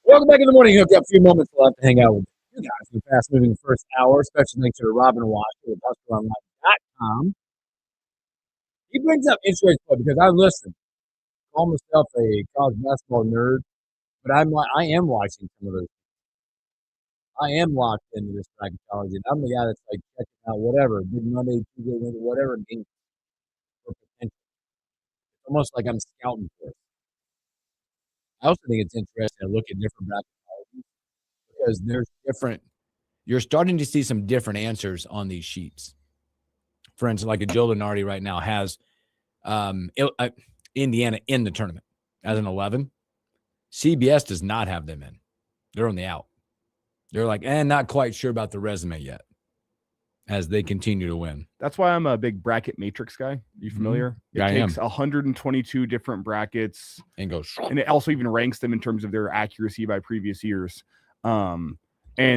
Welcome back in the morning. Hookup. A few moments left to hang out with you guys in the fast-moving first hour. Special thanks to Robin Washington with HuskerOnline.com. He brings up interesting point because I listen. Call myself a college basketball nerd, but I am watching some of those. I am locked into this bracketology, and I'm the guy that's like checking out whatever, Big Monday, Tuesday, Wednesday, whatever game for potential. It's almost like I'm scouting for it. I also think it's interesting to look at different bracketologies because there's different. You're starting to see some different answers on these sheets. For instance, like a Joe Lenardi right now has Indiana in the tournament as an 11. CBS does not have them in. They're on the out. They're like, not quite sure about the resume yet as they continue to win. That's why I'm a big bracket matrix guy. Are you familiar? Yeah, it takes 122 different brackets and goes, and it also even ranks them in terms of their accuracy by previous years. And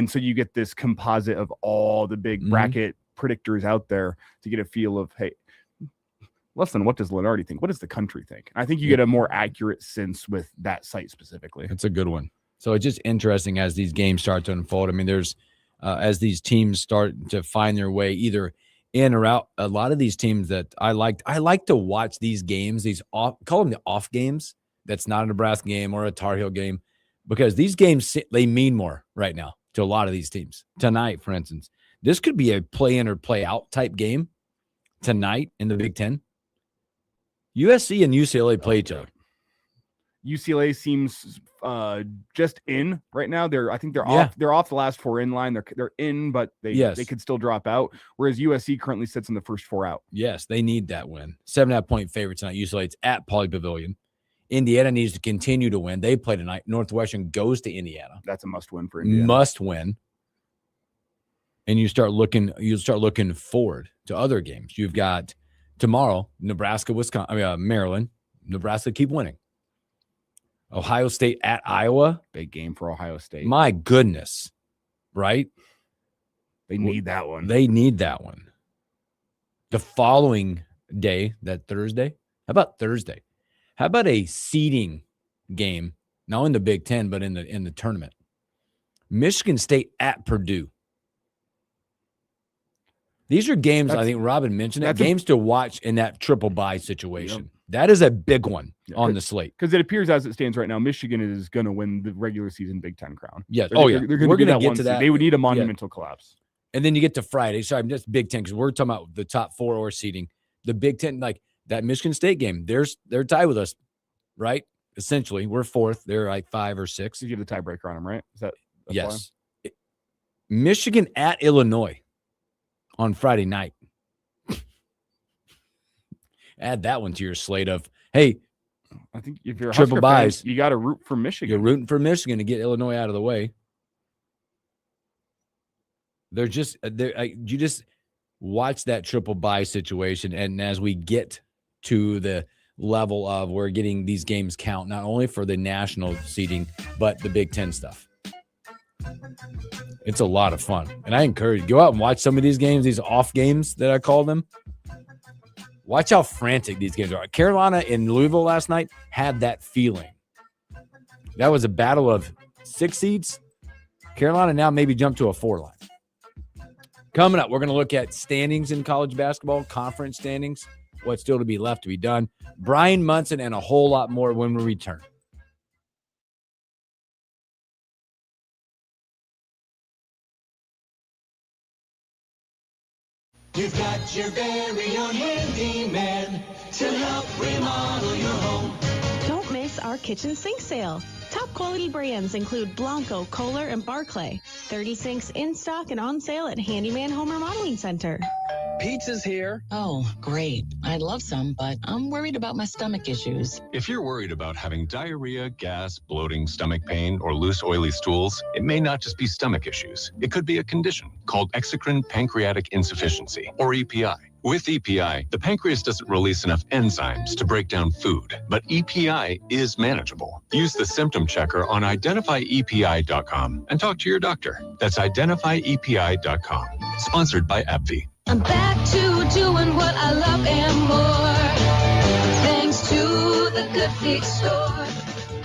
so you get this composite of all the big bracket predictors out there to get a feel of, hey, less than what does Lenardi think? What does the country think? I think you get a more accurate sense with that site specifically. It's a good one. So it's just interesting as these games start to unfold. I mean, there's as these teams start to find their way either in or out. A lot of these teams that I like to watch these games, these call them the off games. That's not a Nebraska game or a Tar Heel game, because these games, they mean more right now to a lot of these teams. Tonight, for instance, this could be a play in or play out type game tonight in the Big Ten. USC and UCLA play each other. UCLA seems just in right now. I think they're off. They're off the last four in line. They're in, but they could still drop out. Whereas USC currently sits in the first four out. Yes, they need that win. 7.5 point favorite tonight. UCLA, it's at Pauley Pavilion. Indiana needs to continue to win. They play tonight. Northwestern goes to Indiana. That's a must win for Indiana. Must win. And you start looking forward to other games. You've got tomorrow, Nebraska, Maryland. Nebraska keep winning. Ohio State at Iowa. Big game for Ohio State. My goodness. Right? They need that one. They need that one. The following day, that Thursday. How about Thursday? How about a seeding game? Not in the Big Ten, but in the tournament. Michigan State at Purdue. These are games, I think Robin mentioned it, games to watch in that triple bye situation. Yep. That is a big one on the slate. Because it appears as it stands right now, Michigan is going to win the regular season Big Ten crown. Yes. They're going to get to that. They would need a monumental collapse. And then you get to Friday. Sorry, I'm just Big Ten because we're talking about the top four or seeding. The Big Ten, like that Michigan State game, they're tied with us, right? Essentially, we're fourth. They're like 5 or 6. You give the tiebreaker on them, right? Yes. Michigan at Illinois on Friday night. Add that one to your slate of, hey, I think if you're a triple buys, you got to root for Michigan. You're rooting for Michigan to get Illinois out of the way. You just watch that triple buy situation. And as we get to the level of we're getting these games count, not only for the national seeding, but the Big Ten stuff. It's a lot of fun. And I encourage you, go out and watch some of these games, these off games that I call them. Watch how frantic these games are. Carolina in Louisville last night had that feeling. That was a battle of 6 seeds. Carolina now maybe jumped to a 4 line. Coming up, we're going to look at standings in college basketball, conference standings, what's still to be left to be done. Brian Munson and a whole lot more when we return. You've got your very own handyman to help remodel your home. Don't miss our kitchen sink sale. Top quality brands include Blanco, Kohler, and Barclay. 30 sinks in stock and on sale at Handyman Home Remodeling Center. Pizza's here. Oh, great. I'd love some, but I'm worried about my stomach issues. If you're worried about having diarrhea, gas, bloating, stomach pain, or loose, oily stools, it may not just be stomach issues. It could be a condition called exocrine pancreatic insufficiency, or EPI. With EPI, the pancreas doesn't release enough enzymes to break down food, but EPI is manageable. Use the symptom checker on identifyepi.com and talk to your doctor. That's identifyepi.com. Sponsored by AbbVie. I'm back to doing what I love and more, thanks to the Good Feet store.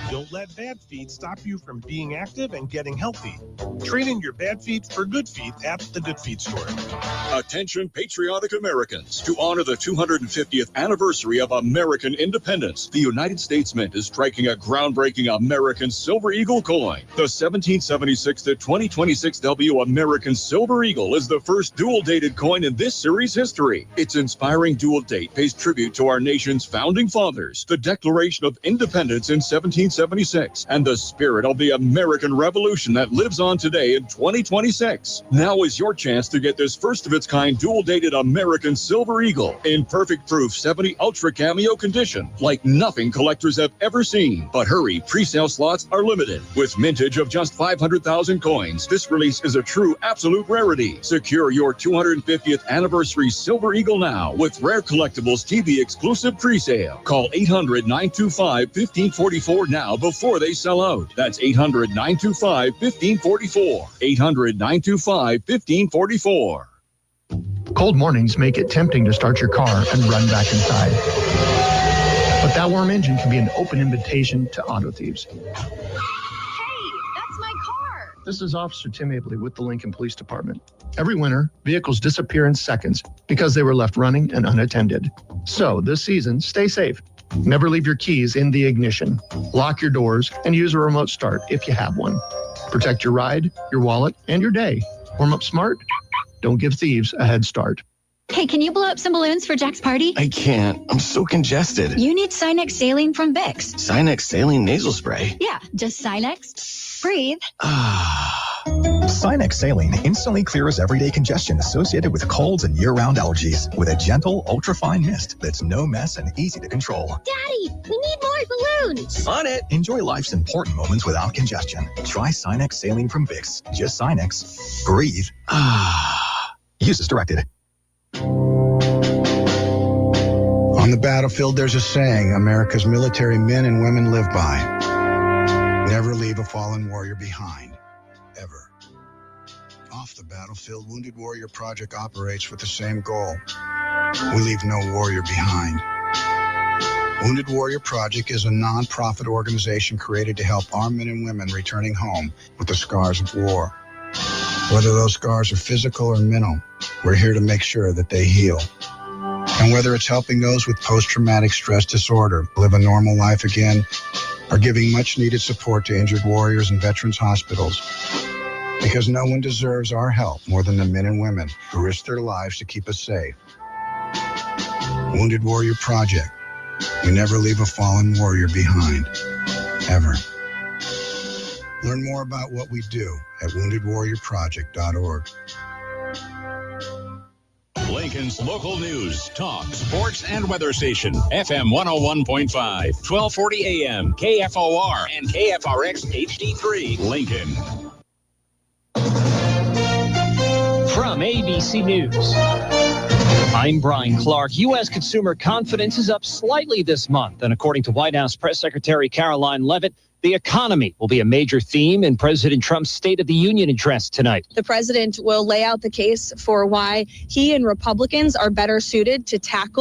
Don't let bad feet stop you from being active and getting healthy. Trade in your bad feet for good feet at the Good Feet store. Attention patriotic Americans. To honor the 250th anniversary of American independence, the United States Mint is striking a groundbreaking American Silver Eagle coin. The 1776 to 2026 W American Silver Eagle is the first dual-dated coin in this series' history. Its inspiring dual date pays tribute to our nation's founding fathers, the Declaration of Independence in 1776, and the spirit of the American Revolution that lives on today in 2026. Now is your chance to get this first-of-its-kind dual-dated American Silver Eagle in perfect proof 70 Ultra Cameo condition, like nothing collectors have ever seen. But hurry, pre-sale slots are limited. With mintage of just 500,000 coins, this release is a true absolute rarity. Secure your 250th anniversary Silver Eagle now with Rare Collectibles TV exclusive pre-sale. Call 800-925-1544 now before they sell out. That's 800-925-1544. 800-925-1544. Cold mornings make it tempting to start your car and run back inside. But that warm engine can be an open invitation to auto thieves. Hey, that's my car. This is Officer Tim Abley with the Lincoln Police Department. Every winter, vehicles disappear in seconds because they were left running and unattended. So this season, stay safe. Never leave your keys in the ignition. Lock your doors and use a remote start if you have one. Protect your ride, your wallet, and your day. Warm up smart. Don't give thieves a head start. Hey, can you blow up some balloons for Jack's party? I can't. I'm so congested. You need Sinex Saline from Vicks. Sinex Saline nasal spray? Yeah, just Sinex. Breathe. Sinex Saline instantly clears everyday congestion associated with colds and year-round allergies with a gentle, ultra-fine mist that's no mess and easy to control. Daddy, we need more balloons. On it! Enjoy life's important moments without congestion. Try Sinex Saline from Vicks. Just Sinex. Breathe. Use as directed. On the battlefield, there's a saying America's military men and women live by. Never leave a fallen warrior behind. Ever. Off the battlefield, Wounded Warrior Project operates with the same goal. We leave no warrior behind. Wounded Warrior Project is a non-profit organization created to help our men and women returning home with the scars of war. Whether those scars are physical or mental, we're here to make sure that they heal. And whether it's helping those with post-traumatic stress disorder live a normal life again, or giving much-needed support to injured warriors in veterans' hospitals. Because no one deserves our help more than the men and women who risk their lives to keep us safe. Wounded Warrior Project. We never leave a fallen warrior behind. Ever. Learn more about what we do at woundedwarriorproject.org. Lincoln's local news, talk, sports, and weather station. FM 101.5, 1240 AM, KFOR, and KFRX HD3, Lincoln. From ABC News, I'm Brian Clark. U.S. consumer confidence is up slightly this month, and according to White House Press Secretary Caroline Leavitt, the economy will be a major theme in President Trump's State of the Union address tonight. The president will lay out the case for why he and Republicans are better suited to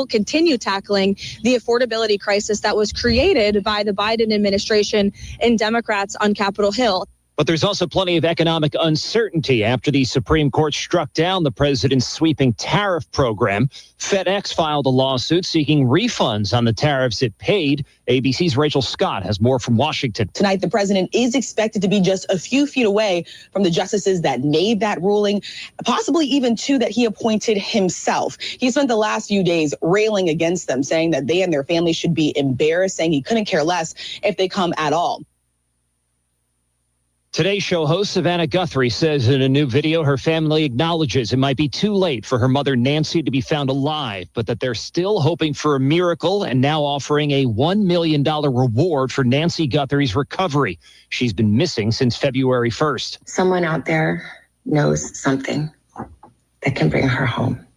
continue tackling the affordability crisis that was created by the Biden administration and Democrats on Capitol Hill. But there's also plenty of economic uncertainty after the Supreme Court struck down the president's sweeping tariff program. FedEx filed a lawsuit seeking refunds on the tariffs it paid. ABC's Rachel Scott has more from Washington. Tonight, the president is expected to be just a few feet away from the justices that made that ruling, possibly even two that he appointed himself. He spent the last few days railing against them, saying that they and their families should be embarrassed, saying he couldn't care less if they come at all. Today's show host Savannah Guthrie says in a new video her family acknowledges it might be too late for her mother Nancy to be found alive, but that they're still hoping for a miracle and now offering a $1 million reward for Nancy Guthrie's recovery. She's been missing since February 1st. Someone out there knows something that can bring her home.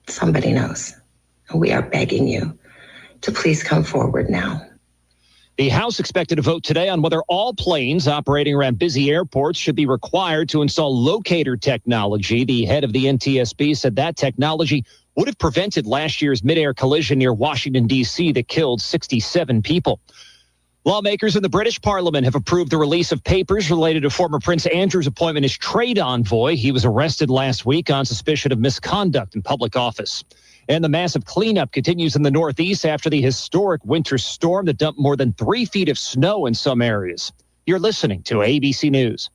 Somebody knows. And we are begging you to please come forward now. The House expected to vote today on whether all planes operating around busy airports should be required to install locator technology. The head of the NTSB said that technology would have prevented last year's mid-air collision near Washington, D.C. that killed 67 people. Lawmakers in the British Parliament have approved the release of papers related to former Prince Andrew's appointment as trade envoy. He was arrested last week on suspicion of misconduct in public office. And the massive cleanup continues in the Northeast after the historic winter storm that dumped more than 3 feet of snow in some areas. You're listening to ABC News.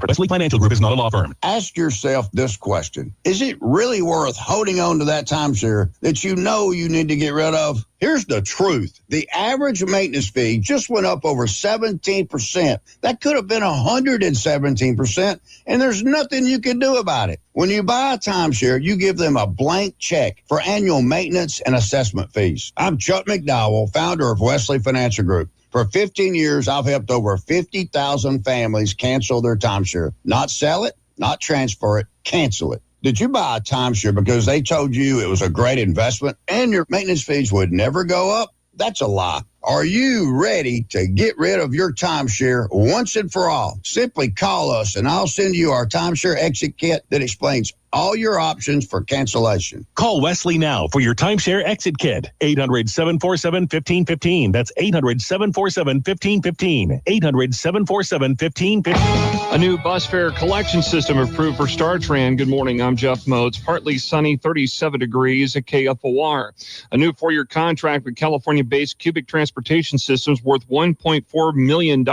Wesley Financial Group is not a law firm. Ask yourself this question. Is it really worth holding on to that timeshare that you know you need to get rid of? Here's the truth. The average maintenance fee just went up over 17%. That could have been 117%, and there's nothing you can do about it. When you buy a timeshare, you give them a blank check for annual maintenance and assessment fees. I'm Chuck McDowell, founder of Wesley Financial Group. For 15 years, I've helped over 50,000 families cancel their timeshare. Not sell it, not transfer it, cancel it. Did you buy a timeshare because they told you it was a great investment and your maintenance fees would never go up? That's a lie. Are you ready to get rid of your timeshare once and for all? Simply call us and I'll send you our timeshare exit kit that explains all your options for cancellation. Call Wesley now for your timeshare exit kit. 800-747-1515. That's 800-747-1515. 800-747-1515. A new bus fare collection system approved for StarTran. Good morning, I'm Jeff Moats. Partly sunny, 37 degrees at KFOR. A new 4-year contract with California-based Cubic Transportation Systems worth $1.4 million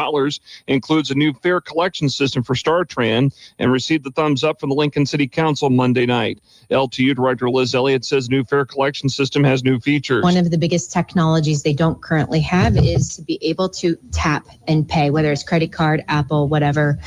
includes a new fare collection system for StarTran and received the thumbs up from the Lincoln City Council Monday night. LTU Director Liz Elliott says new fare collection system has new features. One of the biggest technologies they don't currently have is to be able to tap and pay, whether it's credit card, Apple, whatever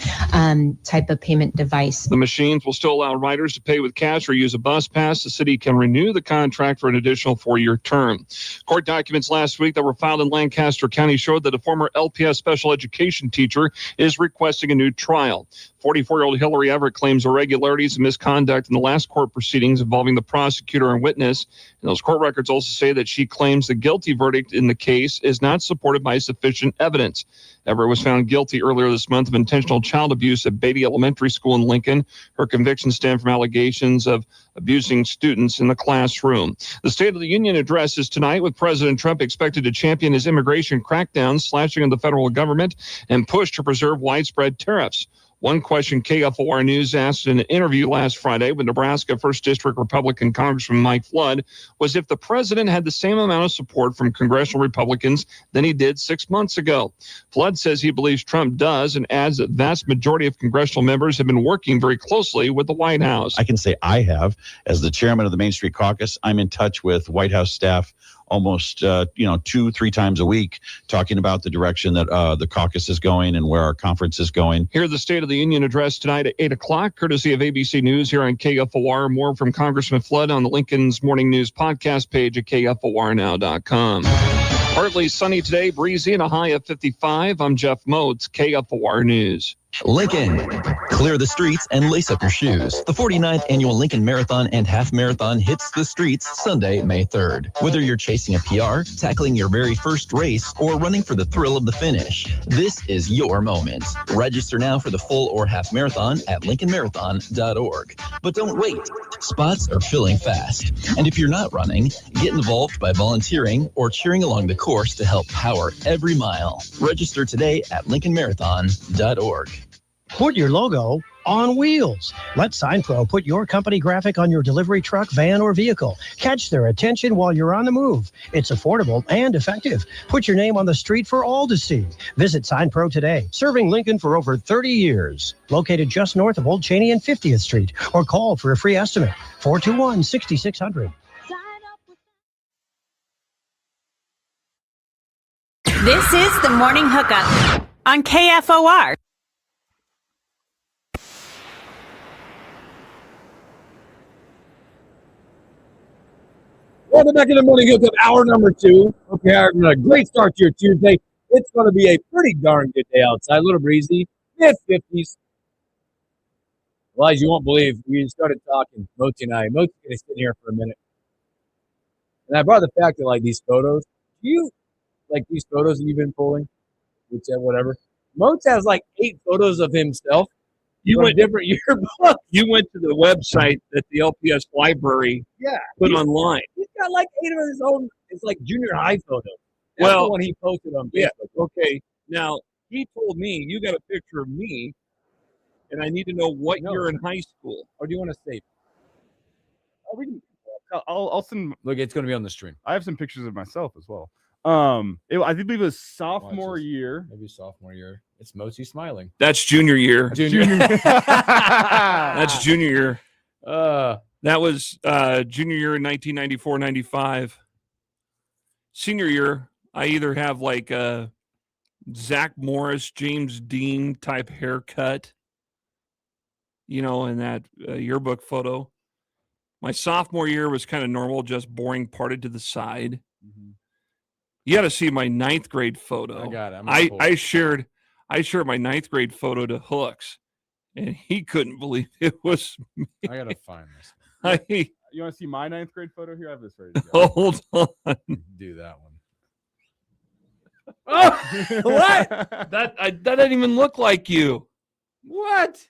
type of payment device. The machines will still allow riders to pay with cash or use a bus pass. The city can renew the contract for an additional 4-year term. Court documents last week that were filed in Lancaster County showed that a former LPS special education teacher is requesting a new trial. 44-year-old Hillary Everett claims irregularities and misconduct in the last court proceedings involving the prosecutor and witness. And those court records also say that she claims the guilty verdict in the case is not supported by sufficient evidence. Everett was found guilty earlier this month of intentional child abuse at Beatty Elementary School in Lincoln. Her convictions stem from allegations of abusing students in the classroom. The State of the Union address is tonight, with President Trump expected to champion his immigration crackdown, slashing on the federal government, and push to preserve widespread tariffs. One question KFOR News asked in an interview last Friday with Nebraska 1st District Republican Congressman Mike Flood was if the president had the same amount of support from congressional Republicans than he did 6 months ago. Flood says he believes Trump does and adds that vast majority of congressional members have been working very closely with the White House. I can say I have. As the chairman of the Main Street Caucus, I'm in touch with White House staff almost 2-3 times a week, talking about the direction that the caucus is going and where our conference is going. Hear the State of the Union address tonight at 8 o'clock, courtesy of ABC News here on KFOR. More from Congressman Flood on the Lincoln's Morning News podcast page at KFORnow.com. Partly sunny today, breezy, and a high of 55. I'm Jeff Moats, KFOR News. Lincoln. Clear the streets and lace up your shoes. The 49th Annual Lincoln Marathon and Half Marathon hits the streets Sunday, May 3rd. Whether you're chasing a PR, tackling your very first race, or running for the thrill of the finish, this is your moment. Register now for the full or half marathon at lincolnmarathon.org. But don't wait. Spots are filling fast. And if you're not running, get involved by volunteering or cheering along the course to help power every mile. Register today at lincolnmarathon.org. Put your logo on wheels. Let SignPro put your company graphic on your delivery truck, van, or vehicle. Catch their attention while you're on the move. It's affordable and effective. Put your name on the street for all to see. Visit SignPro today, serving Lincoln for over 30 years. Located just north of Old Cheney and 50th Street. Or call for a free estimate, 421-6600. This is the Morning Hookup on KFOR. Welcome back to the Morning Hookup, hour number 2. Okay, having a great start to your Tuesday. It's going to be a pretty darn good day outside. A little breezy, mid-50s. Elijah, you won't believe we started talking, Moti and I. Moti's going to sit here for a minute. And I brought the fact that, like, these photos, these photos that you've been pulling, which whatever. Moti has, 8 photos of himself. You went different yearbooks. You went to the website that the LPS library put online. He's got 8 of his own. It's like junior high photos. That's the one he posted on Facebook. Yeah. Okay. Now he told me you got a picture of me, and I need to know what year in high school. Or do you want to save? I'll send. Look, it's going to be on the stream. I have some pictures of myself as well. I believe it was sophomore year. Maybe sophomore year. It's Moti smiling. That's junior year. That's junior year. That was junior year in 1994-95. Senior year, I either have a Zach Morris, James Dean type haircut, in that yearbook photo. My sophomore year was kind of normal, just boring, parted to the side. Mm-hmm. You got to see my 9th grade photo. I got it. I shared my 9th grade photo to Hooks, and he couldn't believe it was me. I gotta find this. You want to see my 9th grade photo here? I have this ready to go. Hold on. Do that one. Oh, what? That doesn't even look like you. What?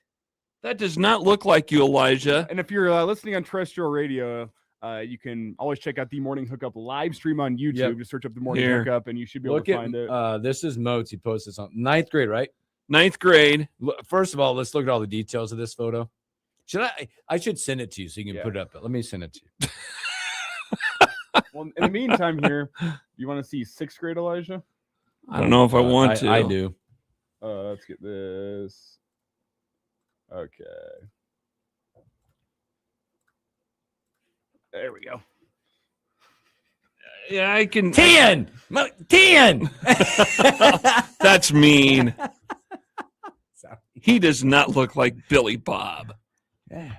That does not look like you, Elijah. And if you're listening on terrestrial radio, you can always check out the Morning Hookup live stream on YouTube. Yep. Just search up the Morning Hookup, and you should be able to find it. This is Motes. He posted this on 9th grade, right? 9th grade. First of all, let's look at all the details of this photo. I should send it to you so you can put it up. Let me send it to you. Well, in the meantime, here, you want to see 6th grade, Elijah? I don't know if I want to. I do. Let's get this. Okay. There we go. Yeah, I can. 10! 10! That's mean. He does not look like Billy Bob. Yeah.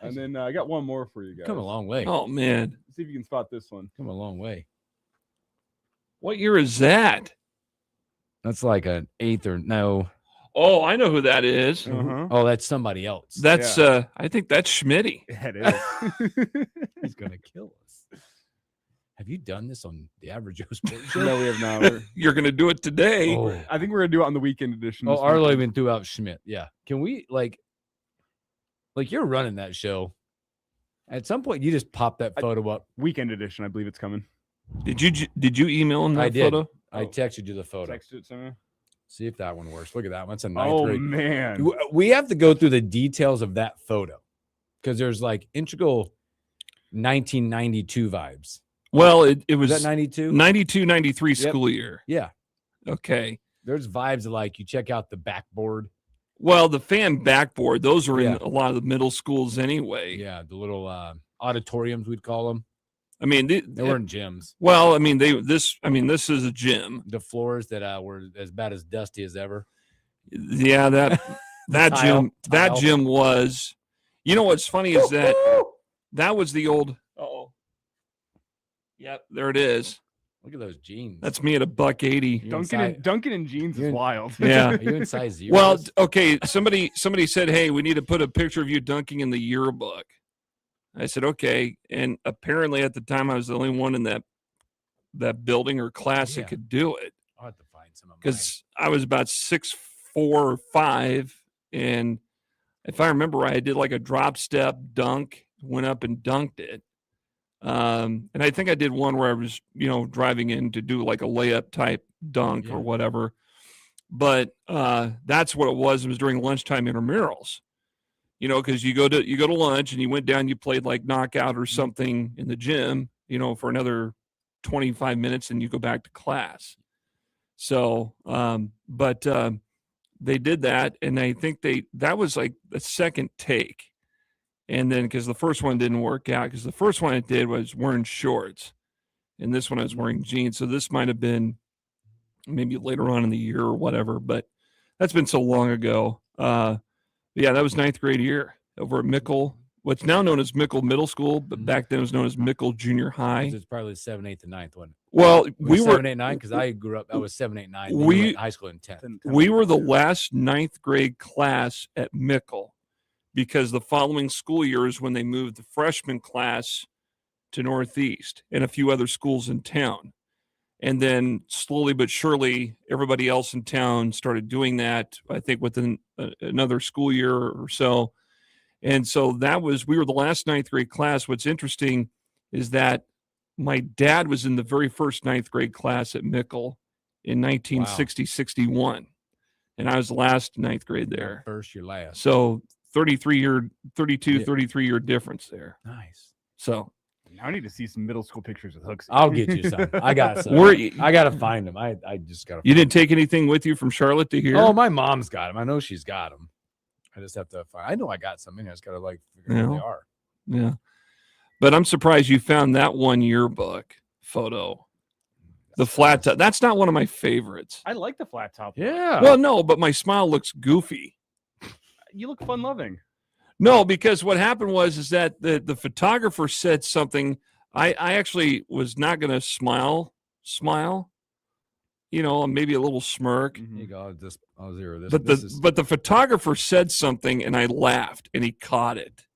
And then I got one more for you guys. Come a long way. Oh, man. Let's see if you can spot this one. Come a long way. What year is that? That's like an 8th or no. Oh, I know who that is. Uh-huh. Oh, that's somebody else. That's I think that's Schmitty. Yeah, it is. He's gonna kill us. Have you done this on the Average Joe Sports Show? No, we have not. You're gonna do it today. Oh. I think we're gonna do it on the weekend edition. Oh, Arlo even threw out Schmidt. Yeah. Can we like you're running that show? At some point, you just pop that photo up. Weekend edition, I believe it's coming. Did you email him that I did. photo? I texted you the photo. Text it to me. See if that one works. Look at that one. That's a 9th grade. Oh, man. We have to go through the details of that photo because there's integral 1992 vibes. Well, it was that 92? 92, 93 school year. Yeah. Okay. There's vibes of you check out the backboard. Well, the fan backboard, those were in a lot of the middle schools anyway. Yeah, the little auditoriums, we'd call them. I mean, they weren't gyms. Well, I mean, this is a gym. The floors that were as bad as dusty as ever. Yeah, that gym was. You know what's funny is that was the old. Oh, yep, there it is. Look at those jeans. That's me at $180. Duncan in jeans is wild. Yeah. Are you in size 0? Well, okay. Somebody said, "Hey, we need to put a picture of you dunking in the yearbook." I said, "Okay." And apparently, at the time, I was the only one in that building or class that could do it. I'll have to find some of mine. Because I was about 6'4" or 5", and if I remember right, I did like a drop step dunk, went up and dunked it. And I think I did one where I was, driving in to do like a layup type dunk or whatever. But that's what it was. It was during lunchtime intramurals. Because you go to lunch and you went down, you played like knockout or something in the gym, for another 25 minutes, and you go back to class. So, but they did that, and I think that was like the second take. And then because the first one didn't work out, because the first one I did was wearing shorts, and this one I was wearing jeans. So this might have been maybe later on in the year or whatever, but that's been so long ago. Yeah, that was 9th grade year over at Mickle, what's now known as Mickle Middle School, but back then it was known as Mickle Junior High. It's probably 7th, 8th, and 9th one. Well, we were 7, 8, 9 because I grew up. I was 7, 8, 9. We went high school in 10th. We were the last 9th grade class at Mickle, because the following school year is when they moved the freshman class to Northeast and a few other schools in town. And then slowly but surely, everybody else in town started doing that, I think within another school year or so. And so we were the last 9th grade class. What's interesting is that my dad was in the very first 9th grade class at Mickle in 1960-61. And I was the last 9th grade there. First, your last. So 33 year difference there. Nice. So now I need to see some middle school pictures with Hooks. I'll get you some. I got some. I got to find them. I just got to. You didn't take anything with you from Charlotte to here? Oh, my mom's got them. I know she's got them. I just have to find. I know I got some in here. I just got to figure out where they are. Yeah. But I'm surprised you found that one yearbook photo. The flat top. That's not one of my favorites. I like the flat top. Yeah. Well, no, but my smile looks goofy. You look fun loving. No, because what happened is that the photographer said something. I actually was not going to smile, maybe a little smirk. Here you go. I'll zero this. But the photographer said something, and I laughed, and he caught it.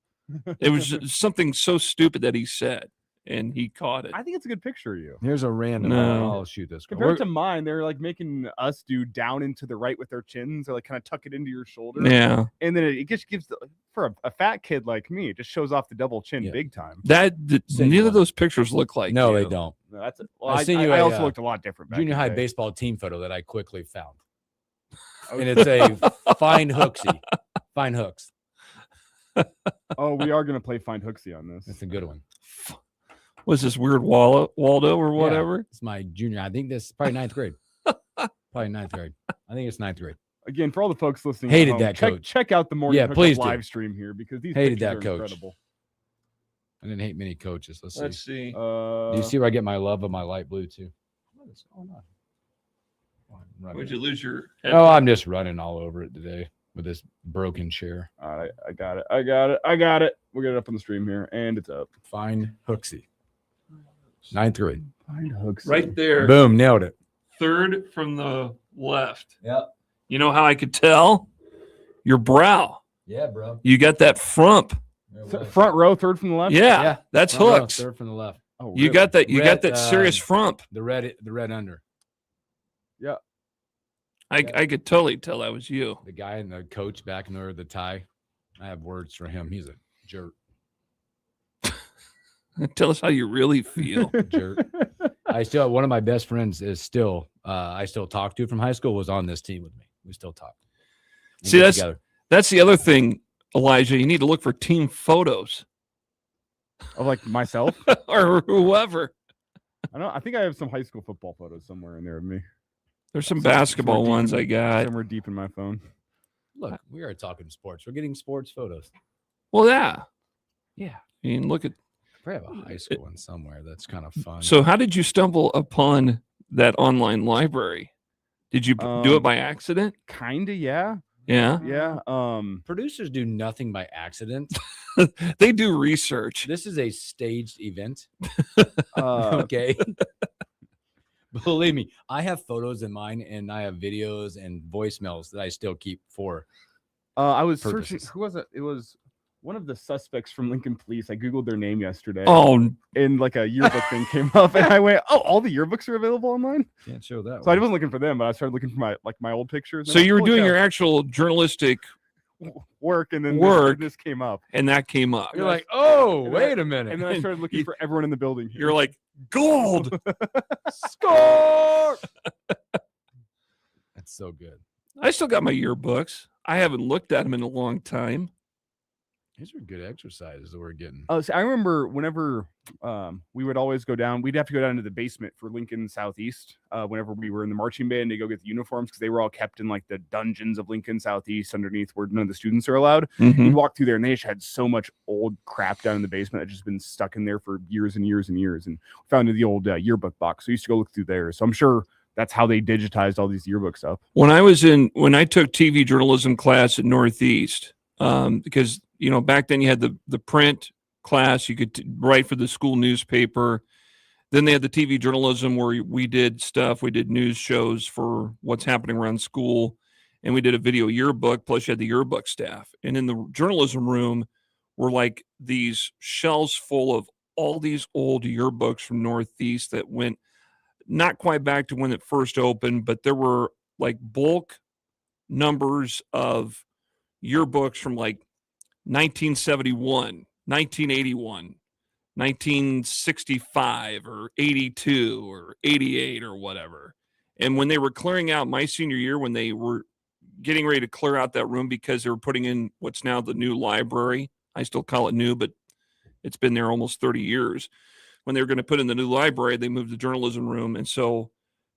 It was just something so stupid that he said, and he caught it. I think it's a good picture of you. Here's a random. No. I'll shoot this. Compared to mine, they're like making us do down into the right with their chins, or like kind of tuck it into your shoulder. Yeah. And then it just gives for a fat kid like me, it just shows off the double chin big time. Neither of those pictures look like No, you. they don't. No, that's it. I seen you I a, also looked a lot different. Back Junior in high the day. baseball team photo that I quickly found, and it's a fine hooksy, fine hooks. Oh, we are gonna play Find Hooksy on this. That's a good one. Was this weird Waldo or whatever? Yeah, it's my junior. I think this is probably 9th grade. Probably 9th grade. I think it's 9th grade. Again, for all the folks listening, Hated at home, that coach. Check out the morning Hookup please live do. stream here because these Hated pictures that are coach. incredible. I didn't hate many coaches. Let's see. see. Do you see where I get my love of my light blue too? What is going on? Would you lose your head? Oh, I'm just running all over it today with this broken chair. All right, I got it. We'll get it up on the stream here, and it's up. Find Hooksy. 9th grade. Find Hooksy. Right there. Boom, nailed it. Third from the left. Yep. You know how I could tell? Your brow. Yeah, bro. You got that frump. Front row, third from the left. Yeah, that's Front row, hooks. third from the left. Oh, You really? got that. You got Red, that serious frump. The red under. Yeah. I could totally tell that was you. The guy and the coach back in there with the tie. I have words for him. He's a jerk. Tell us how you really feel. Jerk. One of my best friends is still, I still talk to from high school, was on this team with me. We still talk. See, that's the other thing, Elijah. You need to look for team photos Of like myself or whoever. I think I have some high school football photos somewhere in there of me. There's some basketball somewhere ones deep I got. somewhere deep in my phone. Look, we are talking sports. We're getting sports photos. Well, yeah. Yeah. I mean, look at. I have a high school one somewhere that's kind of fun. So, how did you stumble upon that online library? Did you do it by accident? Kinda, yeah. Yeah. Yeah. Producers do nothing by accident. They do research. This is a staged event. Okay. Believe me, I have photos in mine, and I have videos and voicemails that I still keep for. I was purposes. searching. Who was it? It was one of the suspects from Lincoln Police. I googled their name yesterday. Oh, and like a yearbook thing came up, and I went, "Oh, all the yearbooks are available online." Can't show that. So I wasn't looking for them, but I started looking for my old pictures. so you were doing your actual journalistic work, and then this came up, and that came up. You're like, oh, And wait then a minute. And then I started looking for everyone in the building. You're like, gold. Score. That's so good. I still got my yearbooks. I haven't looked at them in a long time. These are good exercises that we're getting. Oh, so I remember whenever we would always go down, we'd have to go down to the basement for Lincoln Southeast whenever we were in the marching band to go get the uniforms because they were all kept in like the dungeons of Lincoln Southeast underneath where none of the students are allowed. Mhm. We'd walk through there and they just had so much old crap down in the basement that just been stuck in there for years and years and years. And we found the old yearbook box. So we used to go look through there. So I'm sure that's how they digitized all these yearbooks up. When I took TV journalism class at Northeast, because back then you had the print class, you could write for the school newspaper. Then they had the TV journalism where we did stuff. We did news shows for what's happening around school, and we did a video yearbook. Plus, you had the yearbook staff, and in the journalism room were like these shelves full of all these old yearbooks from Northeast that went not quite back to when it first opened, but there were like bulk numbers of yearbooks from like 1971, 1981, 1965, or 82, or 88, or whatever. And when they were clearing out my senior year, when they were getting ready to clear out that room because they were putting in what's now the new library, I still call it new, but it's been there almost 30 years. When they were going to put in the new library, they moved the journalism room. And so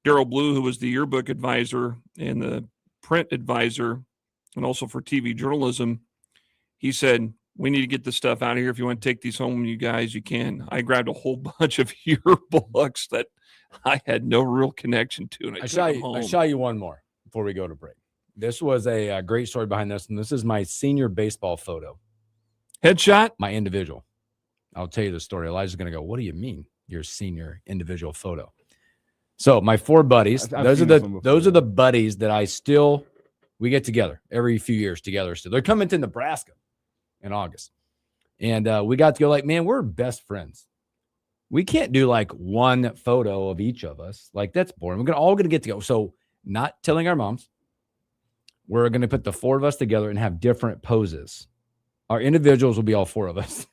Daryl Blue, who was the yearbook advisor and the print advisor, and also for TV journalism, he said, we need to get this stuff out of here. If you want to take these home, you guys, you can. I grabbed a whole bunch of yearbooks that I had no real connection to. And I saw you one more before we go to break. This was a great story behind this. And this is my senior baseball photo. Headshot? My individual. I'll tell you the story. Elijah's going to go, what do you mean your senior individual photo? So my four buddies, those are the buddies that we get together every few years together. So they're coming to Nebraska in August. And we got to go like, man, we're best friends. We can't do like one photo of each of us. Like that's boring. We're all going to get together. So not telling our moms, we're going to put the four of us together and have different poses. Our individuals will be all four of us.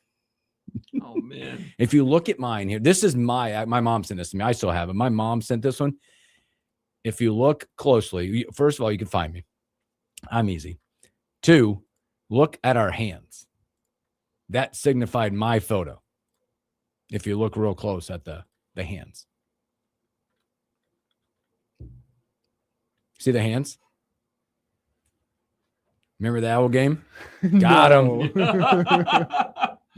Oh, man. If you look at mine here, this is my mom sent this to me. I still have it. My mom sent this one. If you look closely, first of all, you can find me. I'm easy. 2, look at our hands. That signified my photo. If you look real close at the hands. See the hands? Remember the owl game? Got him.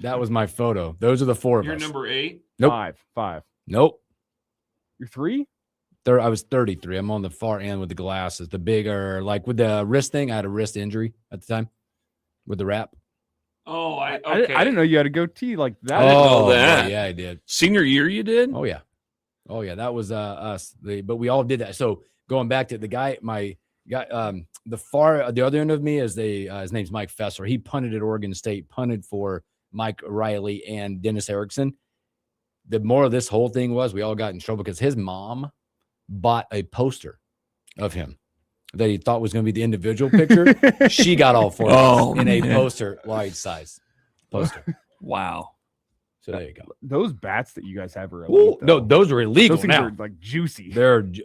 That was my photo. Those are the four of us. You're number 8? Nope. 5. Nope. You're 3? I was 33. I'm on the far end with the glasses. The bigger, like with the wrist thing. I had a wrist injury at the time with the wrap. Oh, I didn't know you had a goatee like that. I didn't know that. Yeah, I did. Senior year you did? Oh, yeah. That was us. But we all did that. So going back to the guy, the other end of me is his name's Mike Fesser. He punted at Oregon State, punted for Mike Riley and Dennis Erickson. The more of this whole thing was we all got in trouble because his mom bought a poster of him that he thought was going to be the individual picture. She got all four of us in a poster, large size poster. Wow. So there you go. Those bats that you guys have are elite, no, those are illegal. Those things now. are like juicy.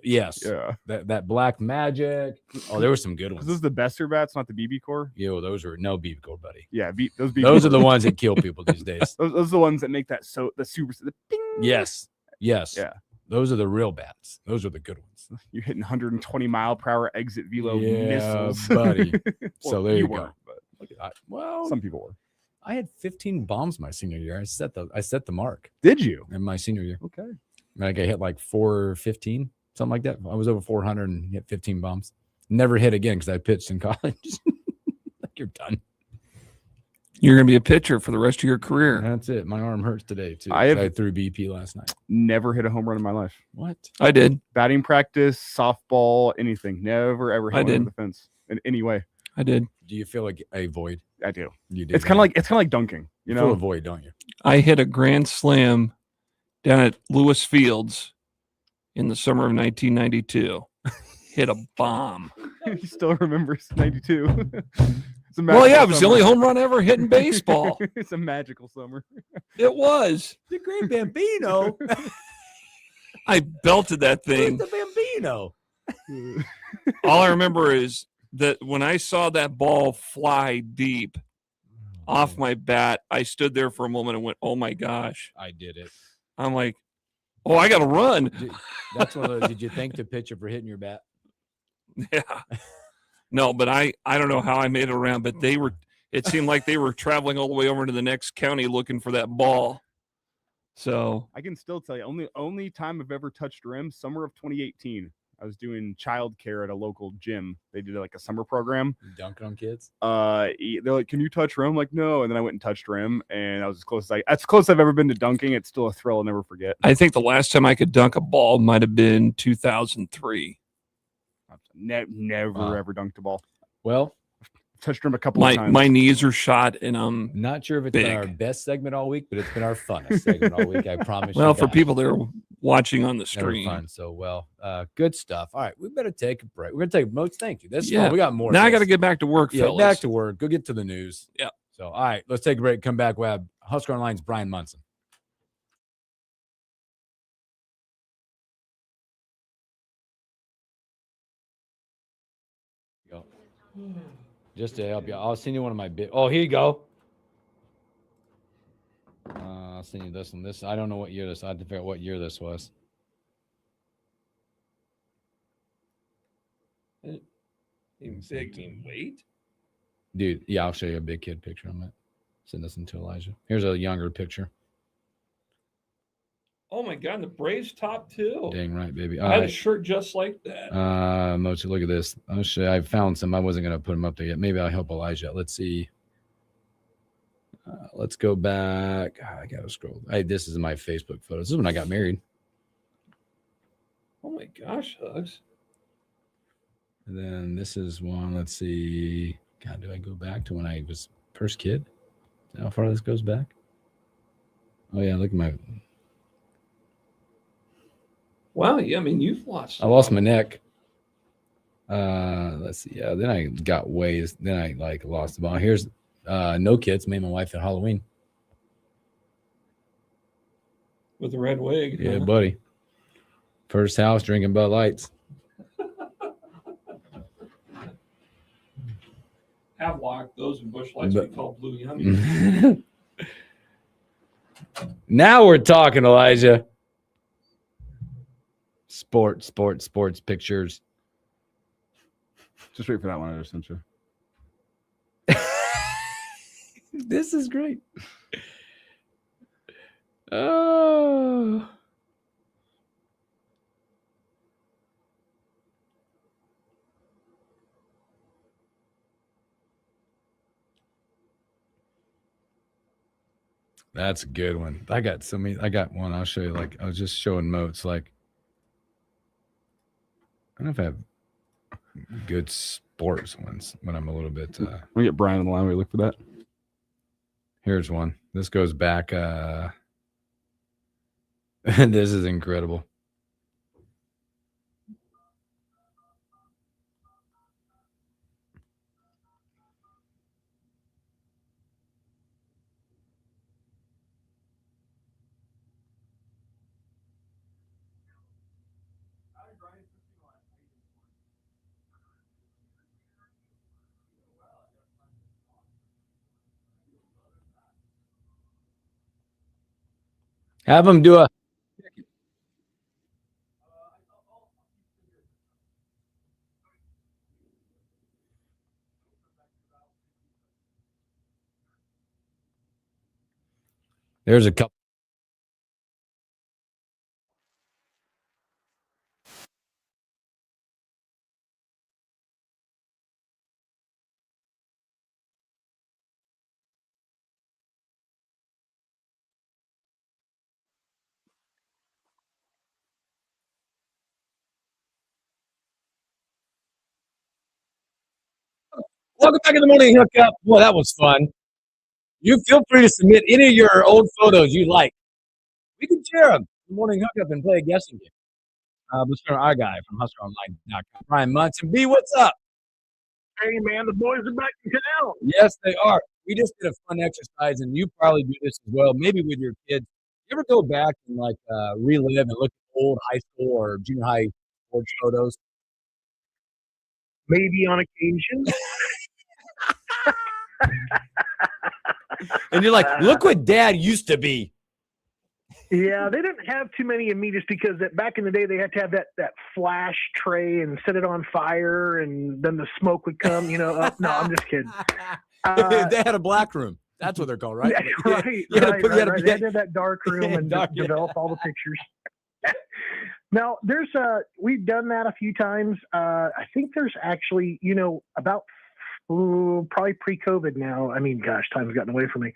Yes. Yeah. That Black Magic. Oh, there were some good ones. Those are the Besser bats, not the BB core. Yo, those are no BB core, buddy. Yeah, those are the ones that kill people these days. Those are the ones that make the super. The ping. Yes. Yeah. Those are the real bats. Those are the good ones. You're hitting 120-mile-per-hour exit velo missiles, buddy. Well, So there you go. weren't, but Look at that. Well, some people were. I had 15 bombs my senior year. I set the mark. Did you? In my senior year. Okay. I hit like 415, something like that. I was over 400 and hit 15 bombs. Never hit again because I pitched in college. You're done. You're going to be a pitcher for the rest of your career. That's it. My arm hurts today, too. I threw BP last night. Never hit a home run in my life. What? I did. Batting practice, softball, anything. Never, ever hit I one did. over the fence in any way. I did. Do you feel like a void? I do. You do. It's kind of like dunking. You know, feel a void, don't you? I hit a grand slam down at Lewis Fields in the summer of 1992. Hit a bomb. He still remembers 92. Well, yeah, it was the only home run ever hit in baseball. It's a magical summer. It was. The Great Bambino. I belted that thing. Who's the Bambino? All I remember is that when I saw that ball fly deep off my bat, I stood there for a moment and went, "Oh my gosh!" I did it. I'm like, "Oh, I got to run." That's one of those. Did you thank the pitcher for hitting your bat? Yeah. No, but I don't know how I made it around, but it seemed like they were traveling all the way over to the next county looking for that ball. So I can still tell you, only time I've ever touched rim, summer of 2018. I was doing childcare at a local gym. They did like a summer program. Dunking on kids? They're like, "Can you touch rim?" I'm like, "No." And then I went and touched rim, and I was as close as I've ever been to dunking. It's still a thrill I'll never forget. I think the last time I could dunk a ball might have been 2003. Never ever dunked a ball. Well, touched rim a couple of times. My knees are shot, and I'm not sure if it's big. been our best segment all week, but it's been our funnest segment all week. I promise. Well, you for guys. people that are watching on the stream, fun. So good stuff. All right, we better take a break. We're gonna take notes. Thank you. This is Yeah. fun. We got more. Now I got to get back to work, Yeah, fellas. back to work. Go get to the news. Yeah. So all right, let's take a break. Come back. We have Husker Online's Brian Munson. Go. Just to help you, I'll send you one of my big. Oh, here you go. I'll send you this one. This I don't know what year this. I have to figure out what year this was. Even big mean weight. Dude, yeah, I'll show you a big kid picture on that. Send this into Elijah. Here's a younger picture. Oh my God, the Braves top too. Dang right, baby. I had a shirt just like that. Mochi, look at this. I'll show you. I found some. I wasn't gonna put them up there yet. Maybe I'll help Elijah. Let's see. Let's go back. I gotta scroll. This is my Facebook photos. This is when I got married. Oh my gosh, Hugs. And then this is one. Let's see. God, do I go back to when I was first kid? Is that how far this goes back? Oh yeah, look at my. Wow, yeah, I mean you've lost. I lost my neck. Let's see. Yeah, then I got ways. Then I lost the ball. Here's no kids. Me and my wife at Halloween. With the red wig. Yeah, buddy. First house drinking Bud Lights. Havelock, those in Busch Lights we call Blue Yummy. Now we're talking, Elijah. Sports pictures. Just wait for that one I just sent you. This is great. Oh. That's a good one. I got one. I'll show you. I was just showing Moats. I don't know if I have good sports ones when I'm a little bit. We get Brian on the line. We look for that. Here's one. This goes back. This is incredible. Have them do a. There's a couple. Welcome back in the morning hookup. Boy, that was fun. You feel free to submit any of your old photos you like. We can share them. The morning hookup and play a guessing game. Let's start our guy from HuskerOnline.com, Brian Munson. B, what's up? Hey, man, the boys are back in Canal. Yes, they are. We just did a fun exercise, and you probably do this as well, maybe with your kids. You ever go back and relive and look at old high school or junior high sports photos? Maybe on occasion. And you're like, look what Dad used to be. Yeah, they didn't have too many of me just because back in the day they had to have that flash tray and set it on fire, and then the smoke would come. No, I'm just kidding. They had a black room. That's what they're called, right? Right. They had to have that dark room and develop all the pictures. Now, we've done that a few times. I think there's actually, about probably pre-COVID now. I mean, gosh, time's gotten away from me.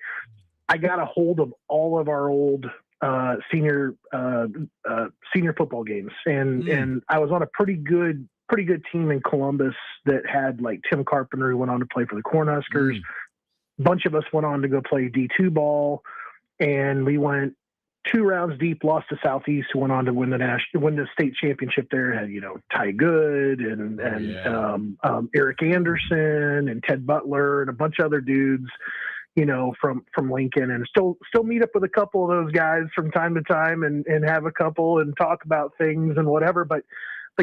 I got a hold of all of our old senior football games, and I was on a pretty good team in Columbus that had like Tim Carpenter, who went on to play for the Cornhuskers. A bunch of us went on to go play D2 ball, and we went 2 rounds deep, lost to Southeast, who went on to win the state championship there. Had, Ty Good and Eric Anderson and Ted Butler and a bunch of other dudes, from Lincoln, and still meet up with a couple of those guys from time to time and have a couple and talk about things and whatever. But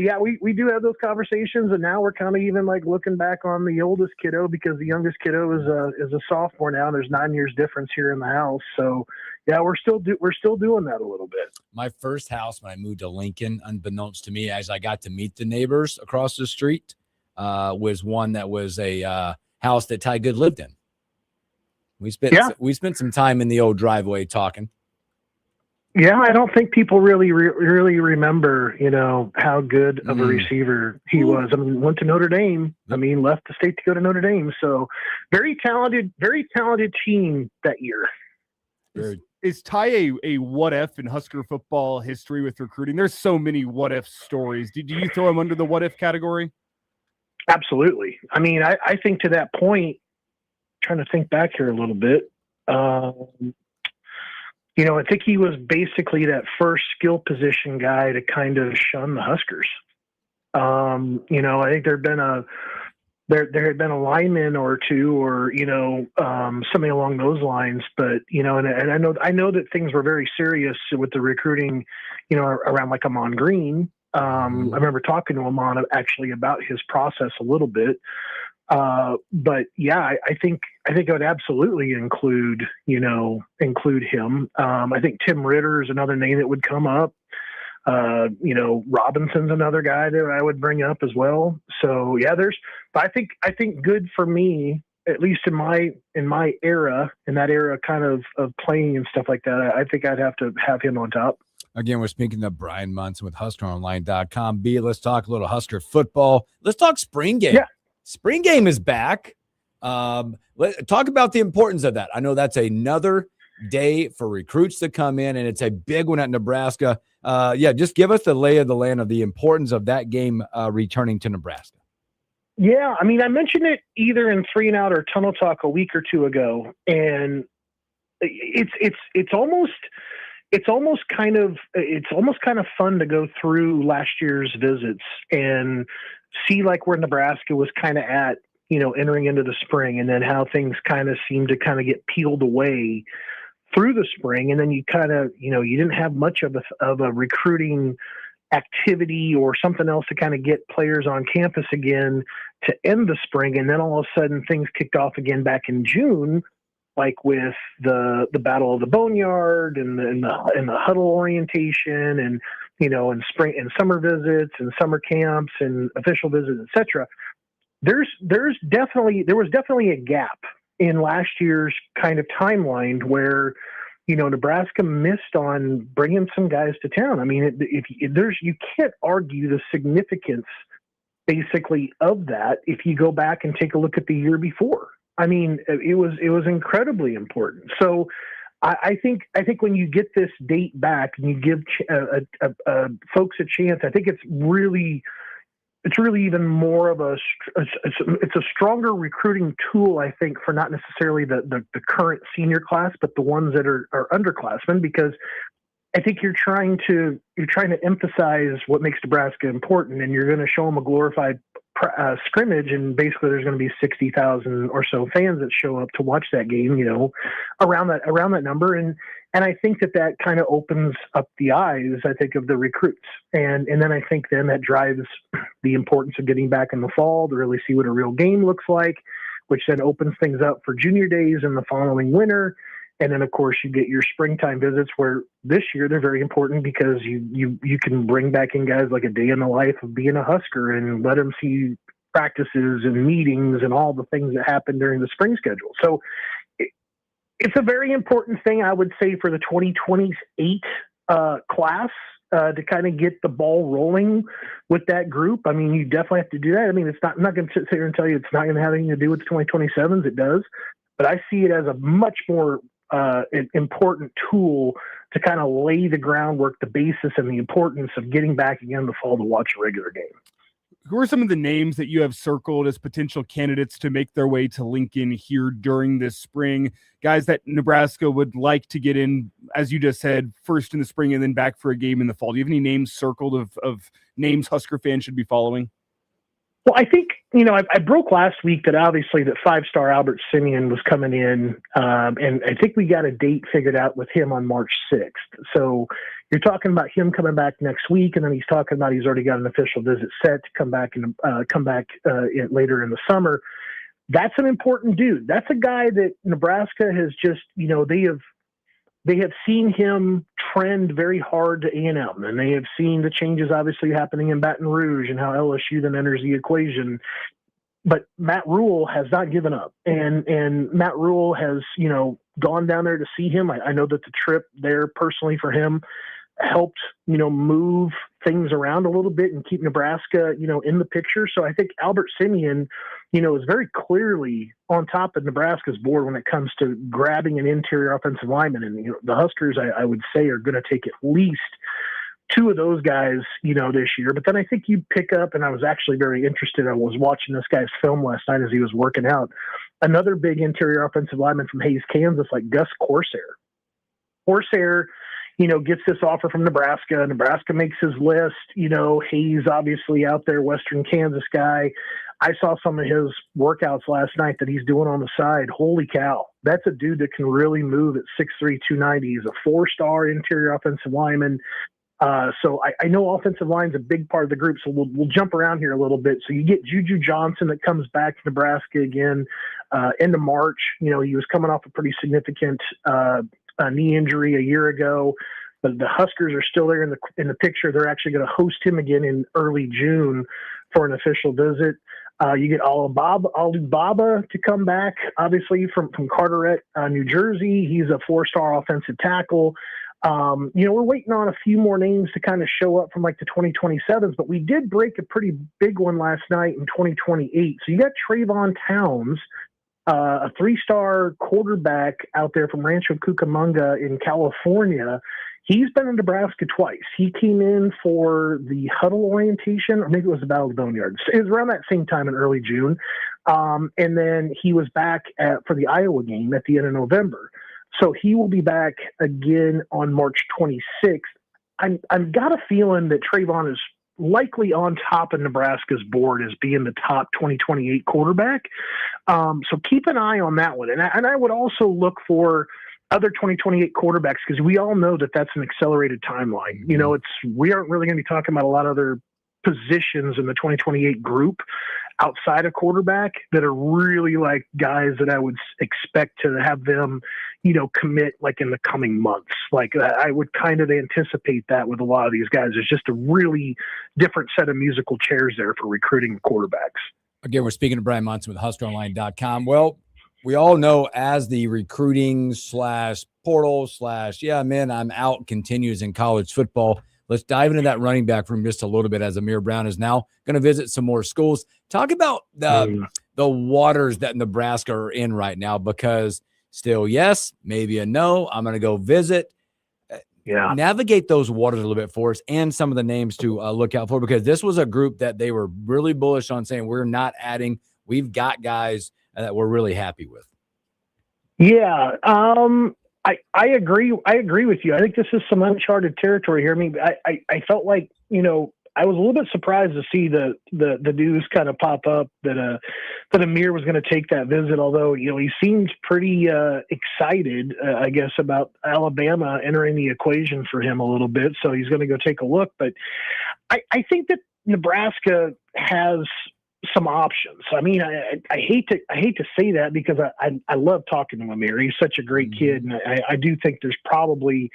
yeah, we do have those conversations, and now we're kind of even like looking back on the oldest kiddo, because the youngest kiddo is a sophomore now. There's 9 years difference here in the house. So yeah, we're still doing that a little bit. My first house when I moved to Lincoln, unbeknownst to me, as I got to meet the neighbors across the street, was one that was a house that Ty Good lived in. We spent some time in the old driveway talking. Yeah, I don't think people really remember, how good of a receiver he was. I mean, went to Notre Dame. I mean, left the state to go to Notre Dame. So very talented team that year. Is Ty a what if in Husker football history with recruiting? There's so many what if stories. Do you throw him under the what if category? Absolutely. I mean, I think to that point, trying to think back here a little bit. I think he was basically that first skill position guy to kind of shun the Huskers. I think there had been a lineman or two, or something along those lines. But and I know that things were very serious with the recruiting, around like Amon Green. I remember talking to Amon actually about his process a little bit. But yeah, I think I would absolutely include him. I think Tim Ritter is another name that would come up. Robinson's another guy that I would bring up as well. So yeah, I think good for me, at least in my era, in that era kind of playing and stuff like that. I think I'd have to have him on top. Again, we're speaking to Brian Munson with HuskerOnline.com. B, let's talk a little Husker football. Let's talk spring game. Yeah. Spring game is back. Let's talk about the importance of that. I know that's another day for recruits to come in, and it's a big one at Nebraska. Just give us the lay of the land of the importance of that game returning to Nebraska. Yeah, I mean, I mentioned it either in 3 and Out or Tunnel Talk a week or two ago, and it's almost kind of fun to go through last year's visits and see like where Nebraska was kind of at, entering into the spring, and then how things kind of seemed to kind of get peeled away through the spring. And then you kind of, you didn't have much of a recruiting activity or something else to kind of get players on campus again to end the spring. And then all of a sudden things kicked off again back in June, like with the Battle of the Boneyard and the huddle orientation and, and spring and summer visits and summer camps and official visits, etc. There was definitely a gap in last year's kind of timeline where, Nebraska missed on bringing some guys to town. I mean, you can't argue the significance basically of that if you go back and take a look at the year before. I mean, it was incredibly important. So I think when you get this date back and you give folks a chance, I think it's really it's really even more of it's a stronger recruiting tool, I think, for not necessarily the current senior class, but the ones that are underclassmen, because I think you're trying to emphasize what makes Nebraska important, and you're going to show them a glorified scrimmage, and basically there's going to be 60,000 or so fans that show up to watch that game, around that number, and I think that kind of opens up the eyes, I think, of the recruits, and then I think then that drives the importance of getting back in the fall to really see what a real game looks like, which then opens things up for junior days in the following winter. And then, of course, you get your springtime visits, where this year they're very important because you can bring back in guys like a day in the life of being a Husker and let them see practices and meetings and all the things that happen during the spring schedule. So it's a very important thing, I would say, for the 2028 class to kind of get the ball rolling with that group. I mean, you definitely have to do that. I mean, I'm not going to sit here and tell you it's not going to have anything to do with the 2027s. It does. But I see it as a much more an important tool to kind of lay the groundwork, the basis, and the importance of getting back again in the fall to watch a regular game. Who are some of the names that you have circled as potential candidates to make their way to Lincoln here during this spring? Guys that Nebraska would like to get in, as you just said, first in the spring and then back for a game in the fall. Do you have any names circled of names Husker fans should be following? Well, I think, I broke last week that obviously that 5-star Albert Simeon was coming in, and I think we got a date figured out with him on March 6th. So you're talking about him coming back next week, and then he's talking about he's already got an official visit set to come back later in the summer. That's an important dude. That's a guy that Nebraska has just, they have seen him trend very hard to A&M, and they have seen the changes obviously happening in Baton Rouge and how LSU then enters the equation. But Matt Rule has not given up, and Matt Rule has, gone down there to see him. I know that the trip there personally for him helped, move things around a little bit and keep Nebraska, in the picture. So I think Albert Simeon, is very clearly on top of Nebraska's board when it comes to grabbing an interior offensive lineman. And, the Huskers, I would say, are going to take at least two of those guys, this year. But then I think you pick up, and I was actually very interested. I was watching this guy's film last night as he was working out. Another big interior offensive lineman from Hays, Kansas, like Gus Corsair. Corsair, gets this offer from Nebraska. Nebraska makes his list. Hayes obviously out there, Western Kansas guy. I saw some of his workouts last night that he's doing on the side. Holy cow. That's a dude that can really move at 6'3", 290. He's a 4-star interior offensive lineman. So I know offensive line is a big part of the group, so we'll jump around here a little bit. So you get Juju Johnson that comes back to Nebraska again end of March. He was coming off a pretty significant knee injury a year ago, but the Huskers are still there in the picture. They're actually going to host him again in early June for an official visit. You get Alibaba to come back, obviously from Carteret, New Jersey. He's a 4-star offensive tackle. We're waiting on a few more names to kind of show up from like the 2027s, but we did break a pretty big one last night in 2028. So you got Trayvon Towns, a 3-star quarterback out there from Rancho Cucamonga in California. He's been in Nebraska twice. He came in for the huddle orientation, or maybe it was the Battle of the Boneyard. It was around that same time in early June. And then he was back for the Iowa game at the end of November. So he will be back again on March 26th. I've got a feeling that Trayvon is likely on top of Nebraska's board as being the top 2028 quarterback. So keep an eye on that one. And I would also look for other 2028 quarterbacks, because we all know that that's an accelerated timeline. We aren't really going to be talking about a lot of other positions in the 2028 group outside of quarterback that are really like guys that I would expect to have them, commit like in the coming months. Like I would kind of anticipate that with a lot of these guys. There's just a really different set of musical chairs there for recruiting quarterbacks. Again, we're speaking to Brian Monson with HuskerOnline.com. Well, we all know as the recruiting /portal I'm out continues in college football. Let's dive into that running back room just a little bit, as Amir Brown is now going to visit some more schools. Talk about the waters that Nebraska are in right now, because still yes, maybe a no. I'm going to go visit. navigate those waters a little bit for us, and some of the names to look out for, because this was a group that they were really bullish on, saying we're not adding. We've got guys that we're really happy with. Yeah, I agree. I agree with you. I think this is some uncharted territory here. I mean, I felt like, I was a little bit surprised to see the news kind of pop up that Amir was going to take that visit. Although, he seemed pretty excited, I guess, about Alabama entering the equation for him a little bit. So he's going to go take a look. But I think that Nebraska has some options. I mean, I hate to say that, because I love talking to Amir. He's such a great kid, and I do think there's probably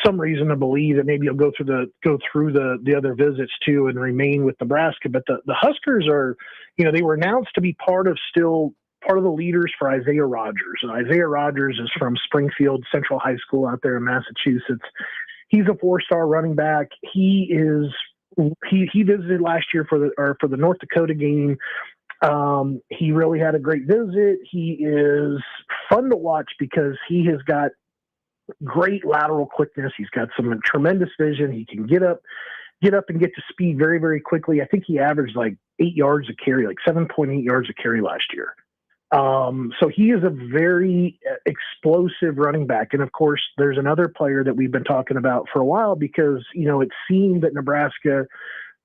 some reason to believe that maybe he'll go through the other visits too and remain with Nebraska. But the Huskers are, they were announced to be part of the leaders for Isaiah Rogers. And Isaiah Rogers is from Springfield Central High School out there in Massachusetts. He's a 4-star running back. He visited last year for the North Dakota game. He really had a great visit. He is fun to watch because he has got great lateral quickness. He's got some tremendous vision. He can get up and get to speed very, very quickly. I think he averaged like 8 yards a carry, like 7.8 yards a carry last year. So he is a very explosive running back. And of course, there's another player that we've been talking about for a while, because, it seemed that Nebraska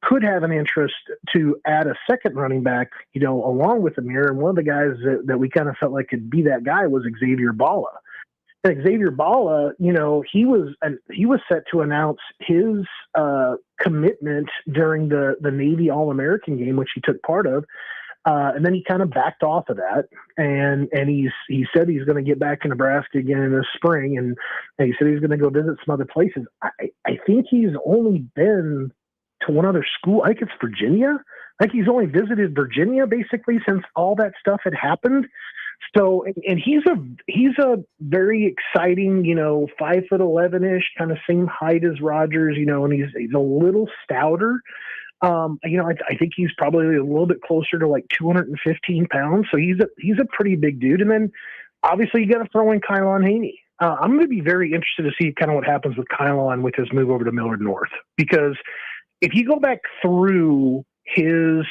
could have an interest to add a second running back, along with Amir. And one of the guys that we kind of felt like could be that guy was Xavier Balla. And Xavier Balla, he was set to announce his commitment during the Navy All-American game, which he took part of. And then he kind of backed off of that, and he said he's going to get back to Nebraska again in the spring, and he said he's going to go visit some other places. I think he's only been to one other school. I think it's Virginia. I think he's only visited Virginia basically since all that stuff had happened. So, and he's a very exciting, 5'11" kind of same height as Rogers, and he's a little stouter. I think he's probably a little bit closer to like 215 pounds. So he's a pretty big dude. And then obviously you got to throw in Kylon Haney. I'm going to be very interested to see kind of what happens with Kylon with his move over to Millard North, because if you go back through his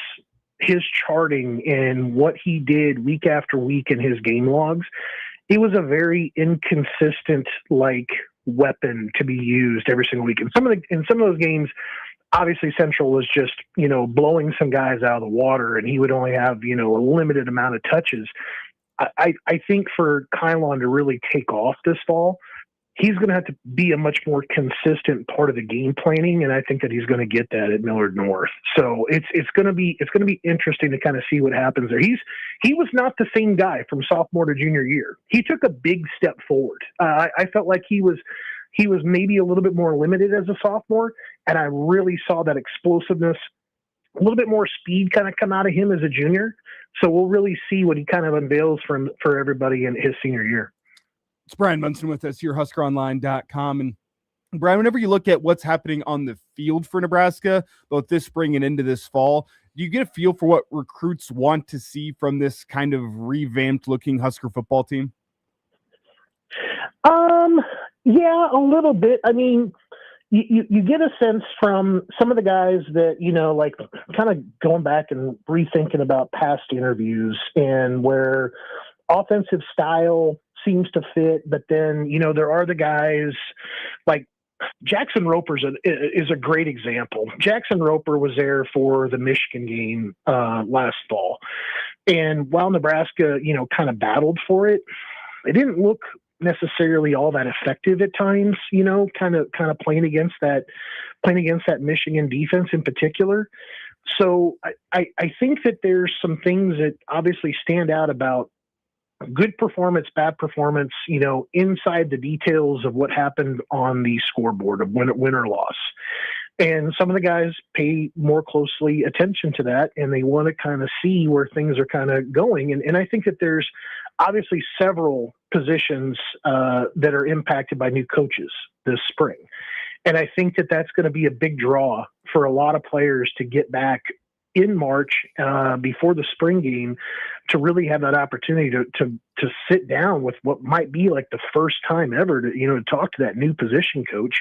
charting and what he did week after week in his game logs, it was a very inconsistent weapon to be used every single week. In some of those games, obviously Central was just, blowing some guys out of the water, and he would only have, a limited amount of touches. I think for Kylon to really take off this fall, he's going to have to be a much more consistent part of the game planning, and I think that he's going to get that at Millard North. So it's going to be interesting to kind of see what happens there. He was not the same guy from sophomore to junior year. He took a big step forward. I felt like he was maybe a little bit more limited as a sophomore, and I really saw that explosiveness, a little bit more speed kind of come out of him as a junior. So we'll really see what he kind of unveils for everybody in his senior year. It's Brian Munson with us here, HuskerOnline.com. And Brian, whenever you look at what's happening on the field for Nebraska, both this spring and into this fall, do you get a feel for what recruits want to see from this kind of revamped looking Husker football team? Yeah, a little bit. I mean, you get a sense from some of the guys that, kind of going back and rethinking about past interviews, and where offensive style seems to fit, but then, there are the guys like Jackson Roper is a great example. Jackson Roper was there for the Michigan game last fall. And while Nebraska, kind of battled for it, it didn't look necessarily all that effective at times, kind of playing against that Michigan defense in particular. So I think that there's some things that obviously stand out about good performance, bad performance, inside the details of what happened on the scoreboard of win or loss. And some of the guys pay more closely attention to that, and they want to kind of see where things are kind of going. And I think that there's obviously several positions that are impacted by new coaches this spring. And I think that that's going to be a big draw for a lot of players to get back in March before the spring game to really have that opportunity to sit down with what might be like the first time ever to talk to that new position coach,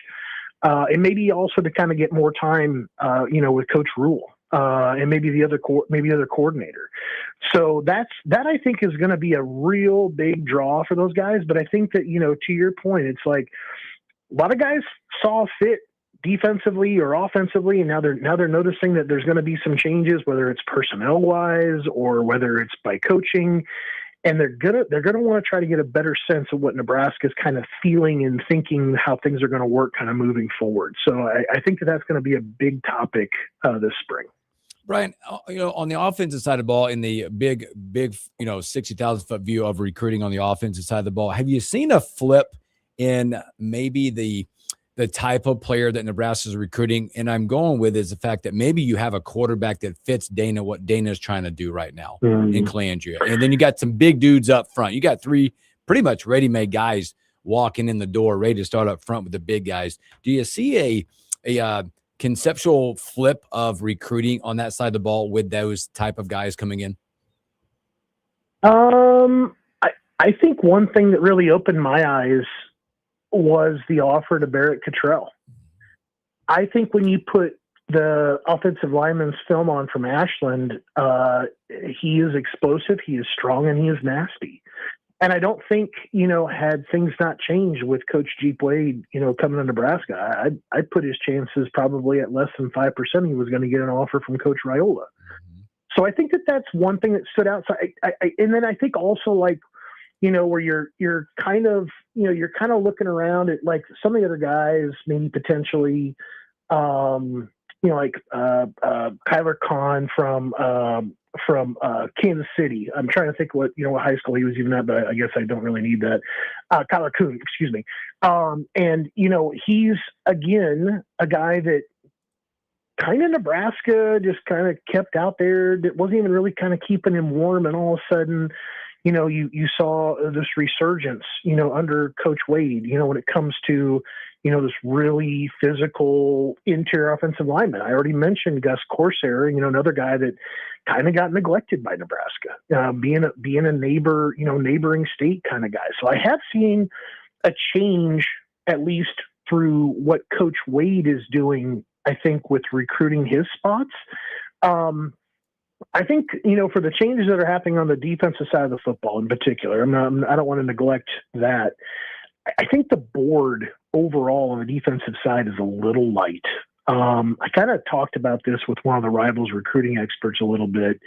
and maybe also to kind of get more time with Coach Rule. And maybe the other coordinator. So that I think is going to be a real big draw for those guys. But I think that, to your point, it's like a lot of guys saw fit defensively or offensively, and now they're noticing that there's going to be some changes, whether it's personnel wise or whether it's by coaching. And they're gonna want to try to get a better sense of what Nebraska's kind of feeling and thinking, how things are going to work kind of moving forward. So I think that's going to be a big topic this spring. Brian, on the offensive side of the ball, in the big 60,000 foot view of recruiting on the offensive side of the ball, have you seen a flip in maybe the type of player that Nebraska is recruiting? And I'm going with is the fact that maybe you have a quarterback that fits what Dana is trying to do right now in Calandria. And then you got some big dudes up front. You got 3 pretty much ready-made guys walking in the door, ready to start up front with the big guys. Do you see a conceptual flip of recruiting on that side of the ball with those type of guys coming in? I think one thing that really opened my eyes was the offer to Barrett Cottrell. I think when you put the offensive lineman's film on from Ashland, he is explosive, he is strong, and he is nasty. And I don't think, had things not changed with Coach Jeep Wade, coming to Nebraska, I'd put his chances probably at less than 5% he was going to get an offer from Coach Raiola. So I think that's one thing that stood out. So and then I think also where you're kind of looking around at like some of the other guys, maybe potentially, Kyler Kahn from Kansas City. I'm trying to think what high school he was even at, but I guess I don't really need that. Kyler Kuhn, excuse me. And he's again a guy that kind of Nebraska just kind of kept out there. That wasn't even really kind of keeping him warm, and all of a sudden, you saw this resurgence, under Coach Wade, when it comes to, this really physical interior offensive lineman. I already mentioned Gus Corsair, another guy that kind of got neglected by Nebraska, being a neighboring state kind of guy. So I have seen a change, at least through what Coach Wade is doing, I think, with recruiting his spots. I think, for the changes that are happening on the defensive side of the football in particular, I don't want to neglect that. I think the board overall on the defensive side is a little light. I kind of talked about this with one of the Rivals recruiting experts a little bit.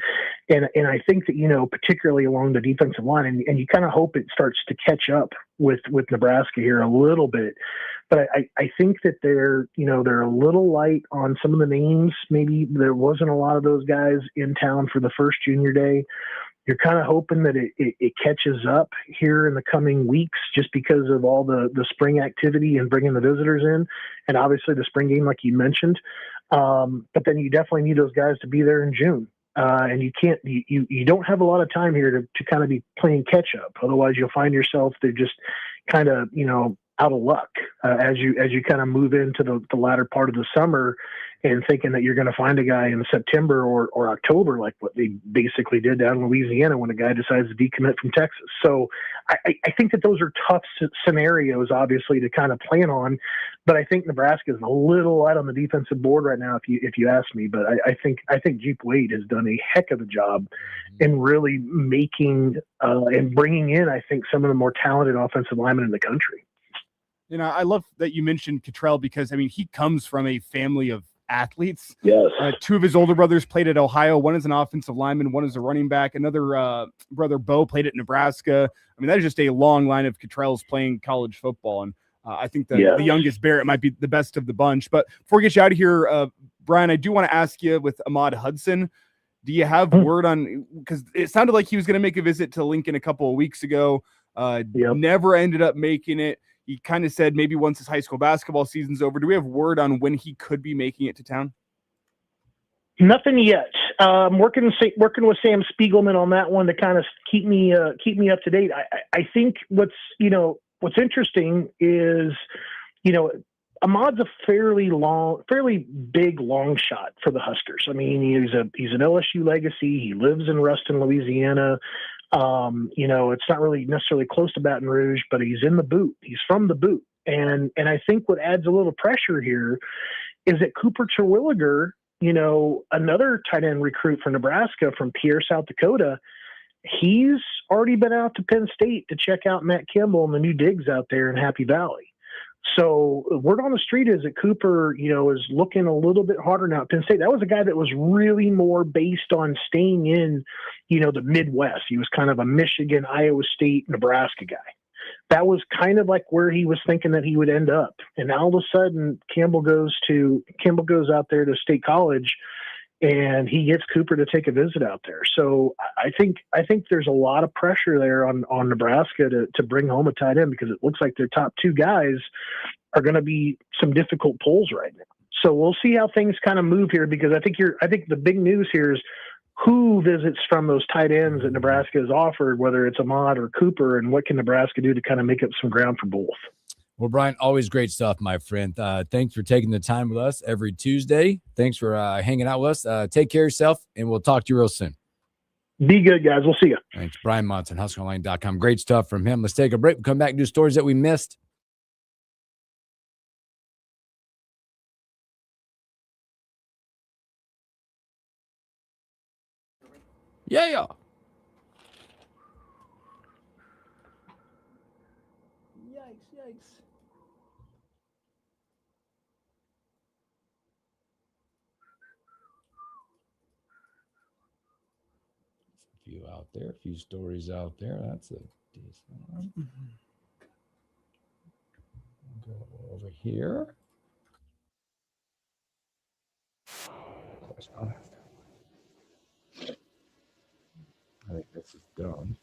And I think that, particularly along the defensive line, and you kind of hope it starts to catch up with Nebraska here a little bit. But I think that they're a little light on some of the names. Maybe there wasn't a lot of those guys in town for the first junior day. You're kind of hoping that it catches up here in the coming weeks just because of all the spring activity and bringing the visitors in, and obviously the spring game, like you mentioned. But then you definitely need those guys to be there in June. And you don't have a lot of time here to kind of be playing catch up. Otherwise you'll find yourself to just kind of, out of luck as you kind of move into the latter part of the summer and thinking that you're going to find a guy in September or October, like what they basically did down in Louisiana when a guy decides to decommit from Texas. So I think that those are tough scenarios, obviously, to kind of plan on. But I think Nebraska is a little light on the defensive board right now, if you ask me. But I think Jeep Wade has done a heck of a job in really making and bringing in, I think, some of the more talented offensive linemen in the country. I love that you mentioned Cottrell because, he comes from a family of athletes. Yes. 2 of his older brothers played at Ohio. One is an offensive lineman. One is a running back. Another brother, Bo, played at Nebraska. That is just a long line of Cottrells playing college football. And I think the youngest, Barrett, might be the best of the bunch. But before we get you out of here, Brian, I do want to ask you with Ahmad Hudson, do you have word on, because it sounded like he was going to make a visit to Lincoln a couple of weeks ago. Never ended up making it. He kind of said maybe once his high school basketball season's over. Do we have word on when he could be making it to town? Nothing yet. Working with Sam Spiegelman on that one to kind of keep me up to date. I think what's interesting is, Ahmad's a fairly big long shot for the Huskers. I mean, he's an LSU legacy. He lives in Ruston, Louisiana. It's not really necessarily close to Baton Rouge, but he's in the boot. He's from the boot. And I think what adds a little pressure here is that Cooper Terwilliger, another tight end recruit from Nebraska, from Pierre, South Dakota, he's already been out to Penn State to check out Matt Kimball and the new digs out there in Happy Valley. So word on the street is that Cooper, is looking a little bit harder now at Penn State. That was a guy that was really more based on staying in, the Midwest. He was kind of a Michigan, Iowa State, Nebraska guy. That was kind of like where he was thinking that he would end up. And now all of a sudden Campbell goes out there to State College, and he gets Cooper to take a visit out there. So I think there's a lot of pressure there on Nebraska to bring home a tight end, because it looks like their top two guys are going to be some difficult pulls right now. So we'll see how things kind of move here, because I think the big news here is who visits from those tight ends that Nebraska has offered, whether it's Ahmad or Cooper, and what can Nebraska do to kind of make up some ground for both. Well, Brian, always great stuff, my friend. Thanks for taking the time with us every Tuesday. Thanks for hanging out with us. Take care of yourself, and we'll talk to you real soon. Be good, guys. We'll see you. Thanks. Brian Monson, HuskerOnline.com. Great stuff from him. Let's take a break. We'll come back and do stories that we missed. Yeah. Yikes. A few out there, a few stories out there. That's a decent one. Go over here. I think this is done.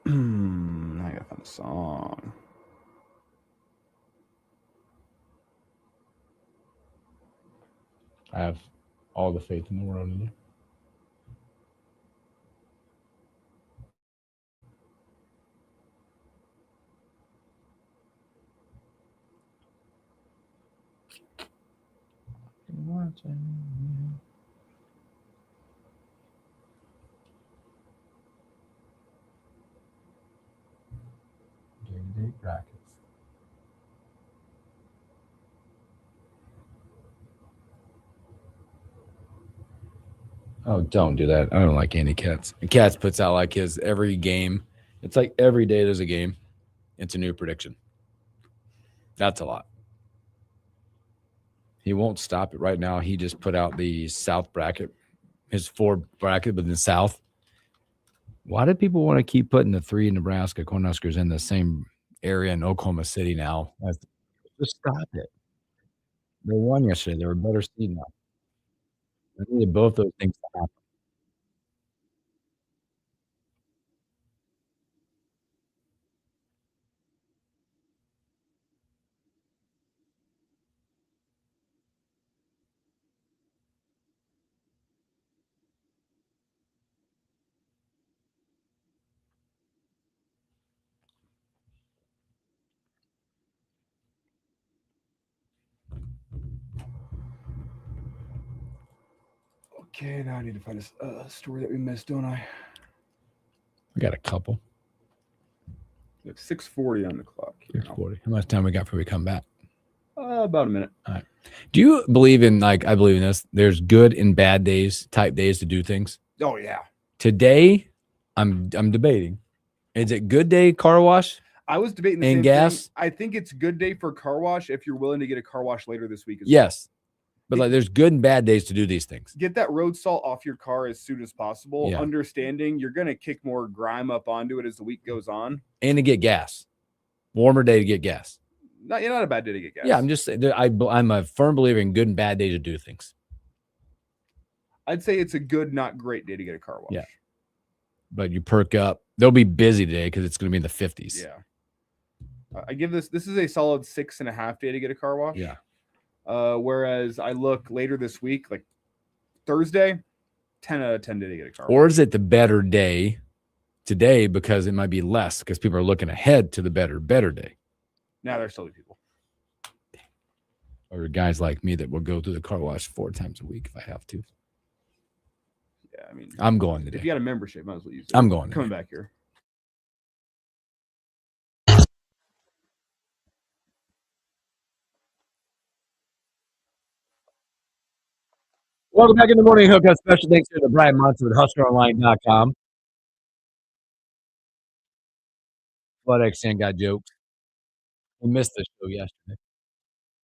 I gotta find a song. I have all the faith in the world in you. Day brackets. Oh, don't do that. I don't like Andy Katz. And Katz puts out like his every game. It's like every day there's a game. It's a new prediction. That's a lot. He won't stop it right now. He just put out the South bracket, his 4 bracket, but in the South. Why do people want to keep putting the 3 Nebraska Cornhuskers in the same area in Oklahoma City now? Just stop it. They won yesterday. They were a better seed now. I needed both those things to happen. Okay, now I need to find a story that we missed, don't I? We got a couple. It's 6:40 on the clock here. 6:40. How much time we got before we come back? About a minute. All right. Do you believe in, like, I believe in this, there's good and bad days, type days to do things? Oh, yeah. Today, I'm debating. Is it good day car wash? I was debating the and same gas. thing. I think it's good day for car wash if you're willing to get a car wash later this week as Yes. But like, there's good and bad days to do these things. Get that road salt off your car as soon as possible. Yeah. Understanding you're going to kick more grime up onto it as the week goes on. And to get gas. Warmer day to get gas. Not a bad day to get gas. Yeah, I'm just saying, I'm a firm believer in good and bad day to do things. I'd say it's a good, not great day to get a car wash. Yeah. But you perk up. They'll be busy today because it's going to be in the 50s. Yeah. I give this is a solid 6.5 day to get a car wash. Yeah. Whereas I look later this week, like Thursday, 10 out of 10 day to get a car wash. Or is it the better day today because it might be less because people are looking ahead to the better day? Now there's still people. Or guys like me that will go through the car wash 4 times a week if I have to. Yeah, I mean, I'm going today. If you got a membership, might as well use it. I'm going Coming back here. Welcome back in the morning hookup. Special thanks to Brian Monson with HustlerOnline.com. Flood XN got jokes. We missed the show yesterday.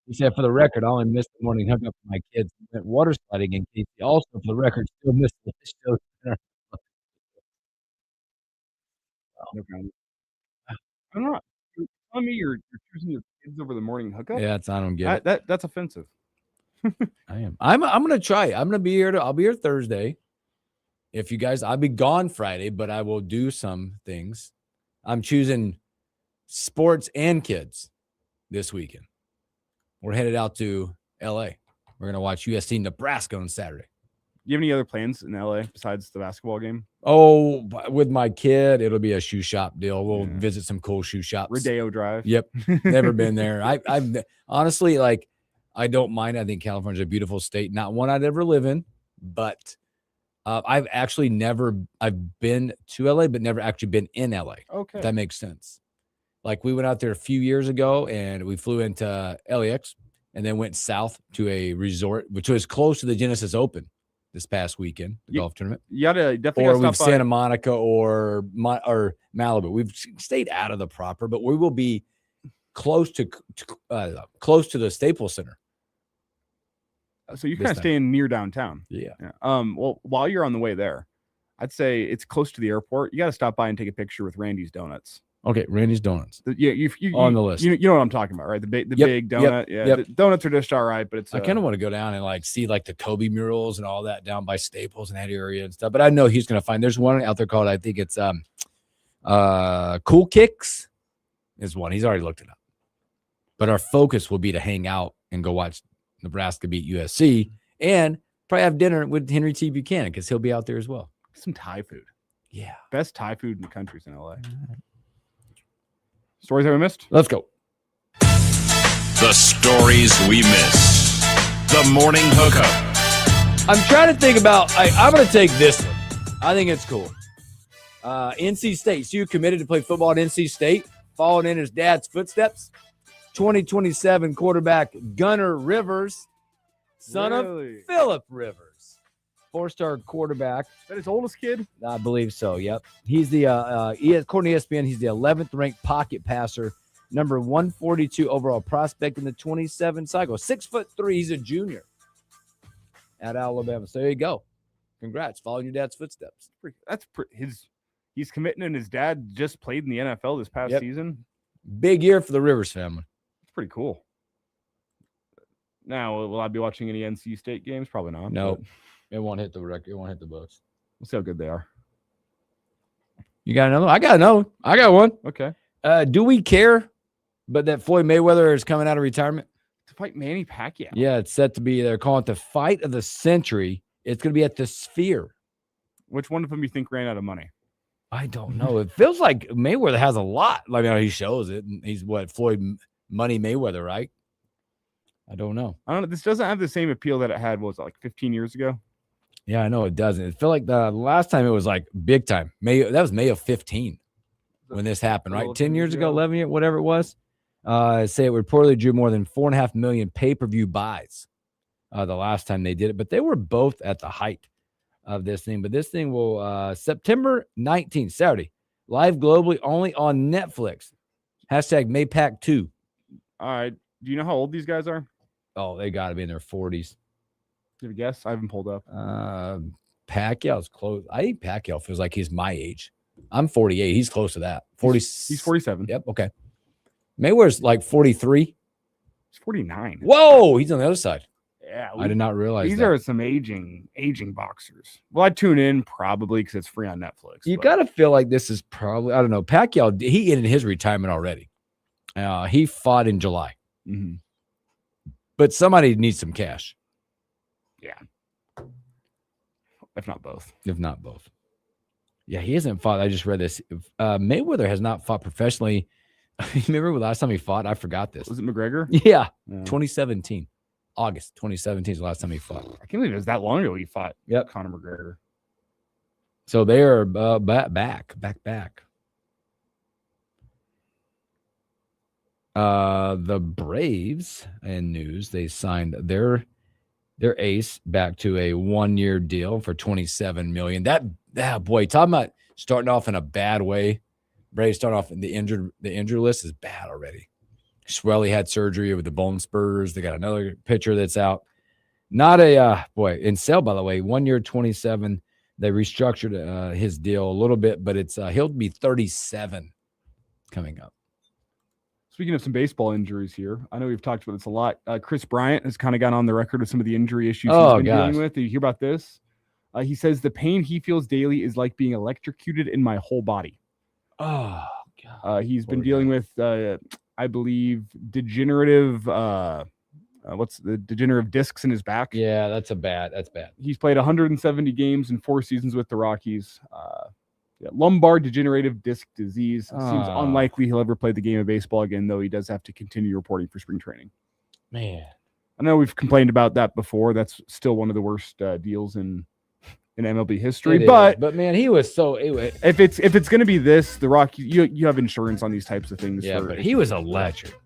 He said, for the record, I only missed the morning hookup with my kids. Went water sliding in Casey. Also, for the record, still missed the show. No problem. I'm not. You're telling me you're choosing your kids over the morning hookup? Yeah, I don't get it. That's offensive. I am. I'm gonna try. I'm gonna be here. I'll be here Thursday. If you guys, I'll be gone Friday, but I will do some things. I'm choosing sports and kids this weekend. We're headed out to LA. We're gonna watch USC Nebraska on Saturday. You have any other plans in LA besides the basketball game? Oh, with my kid, it'll be a shoe shop deal. We'll visit some cool shoe shops. Rodeo Drive. Yep. Never been there. I've honestly, like, I don't mind. I think California's a beautiful state. Not one I'd ever live in, but I've been to LA, but never actually been in LA. Okay. If that makes sense. Like, we went out there a few years ago and we flew into LAX and then went south to a resort, which was close to the Genesis Open this past weekend, the golf tournament. You gotta definitely Or gotta we've stop by. Santa Monica or Malibu. We've stayed out of the proper, but we will be close to the Staples Center. So you're this kind of time. staying near downtown. Yeah. Well, while you're on the way there, I'd say it's close to the airport. You got to stop by and take a picture with Randy's Donuts. Okay, Randy's Donuts. You on the list. You know what I'm talking about, right? The big donut. Yeah, the donuts are just all right, but it's. I kind of want to go down and like see like the Kobe murals and all that down by Staples and that area and stuff. But I know he's gonna find. There's one out there called, I think it's Cool Kicks is one. He's already looked it up. But our focus will be to hang out and go watch Nebraska beat USC and probably have dinner with Henry T. Buchanan because he'll be out there as well. Some Thai food. Yeah, best Thai food in the country is in LA. Stories that we missed? Let's go. The stories we missed. The morning hookup. I'm trying to think about. I'm going to take this one. I think it's cool. NC State. So you committed to play football at NC State, following in his dad's footsteps. 2027 quarterback Gunnar Rivers, son of Phillip Rivers. 4-star quarterback. Is that his oldest kid? I believe so, yep. He's the, according to ESPN, he's the 11th ranked pocket passer, number 142 overall prospect in the 27 cycle. 6'3", he's a junior at Alabama. So there you go. Congrats, following your dad's footsteps. He's committing, and his dad just played in the NFL this past season. Big year for the Rivers family. It's pretty cool. Now, will I be watching any NC State games? Probably not. No. But it won't hit the record. It won't hit the books. We'll see how good they are. You got another one? I got another. I got one. Okay. Do we care? But that Floyd Mayweather is coming out of retirement to fight Manny Pacquiao. Yeah, it's set to be. They're calling it the fight of the century. It's going to be at the Sphere. Which one of them you think ran out of money? I don't know. It feels like Mayweather has a lot. Like, he shows it. And he's what, Floyd Money Mayweather, right? I don't know. This doesn't have the same appeal that it had. What was it, like 15 years ago? Yeah, I know it doesn't. It felt like the last time it was like big time. That was May of 15 when this happened, right? 10 years ago, 11 years, whatever it was. Say it reportedly drew more than 4.5 million pay-per-view buys the last time they did it. But they were both at the height of this thing. But this thing will September 19th, Saturday, live globally only on Netflix. Hashtag #MayPac2. All right. Do you know how old these guys are? Oh, they got to be in their 40s. Do you have a guess? I haven't pulled up. Pacquiao's close. I think Pacquiao feels like he's my age. I'm 48. He's close to that. 40. He's 47. Yep. Okay. Mayweather's like 43. He's 49. Whoa, he's on the other side. Yeah. I did not realize these that. are some aging boxers. Well, I'd tune in probably because it's free on Netflix. You got to feel like this is probably, I don't know, Pacquiao, he ended his retirement already. He fought in July. Mm-hmm. But somebody needs some cash. Yeah. If not both. Yeah, he hasn't fought. I just read this. Mayweather has not fought professionally. Remember the last time he fought? I forgot this. Was it McGregor? Yeah. 2017. August 2017 is the last time he fought. I can't believe it was that long ago he fought Conor McGregor. So they are back. The Braves in news, they signed their ace back to a 1-year deal for $27 million. That boy, talking about starting off in a bad way. Braves starting off in the injured list is bad already. Swelly had surgery with the bone spurs. They got another pitcher that's out. Not a in Sale, by the way, 1 year, 27. They restructured his deal a little bit, but it's he'll be 37 coming up. Speaking of some baseball injuries here, I know we've talked about this a lot. Chris Bryant has kind of gone on the record with some of the injury issues he's been dealing with. Did you hear about this? He says the pain he feels daily is like being electrocuted in my whole body. Oh, God. He's been dealing with, I believe, degenerative. What's the degenerative discs in his back? Yeah, that's bad. He's played 170 games in 4 seasons with the Rockies. Lumbar degenerative disc disease. Seems unlikely he'll ever play the game of baseball again, though he does have to continue reporting for spring training. Man, I know we've complained about that before. That's still one of the worst deals in MLB history. But man, he was so. If it's going to be this, the Rockies, you have insurance on these types of things. Yeah, but he was electric.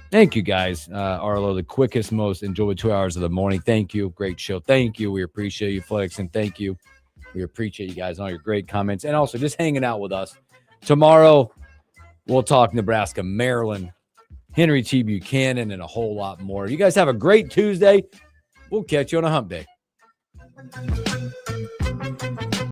Thank you, guys. Arlo, the quickest, most enjoyable 2 hours of the morning. Thank you. Great show. Thank you. We appreciate you, Flex, and thank you. We appreciate you guys and all your great comments and also just hanging out with us. Tomorrow, we'll talk Nebraska, Maryland, Henry T. Buchanan, and a whole lot more. You guys have a great Tuesday. We'll catch you on a hump day.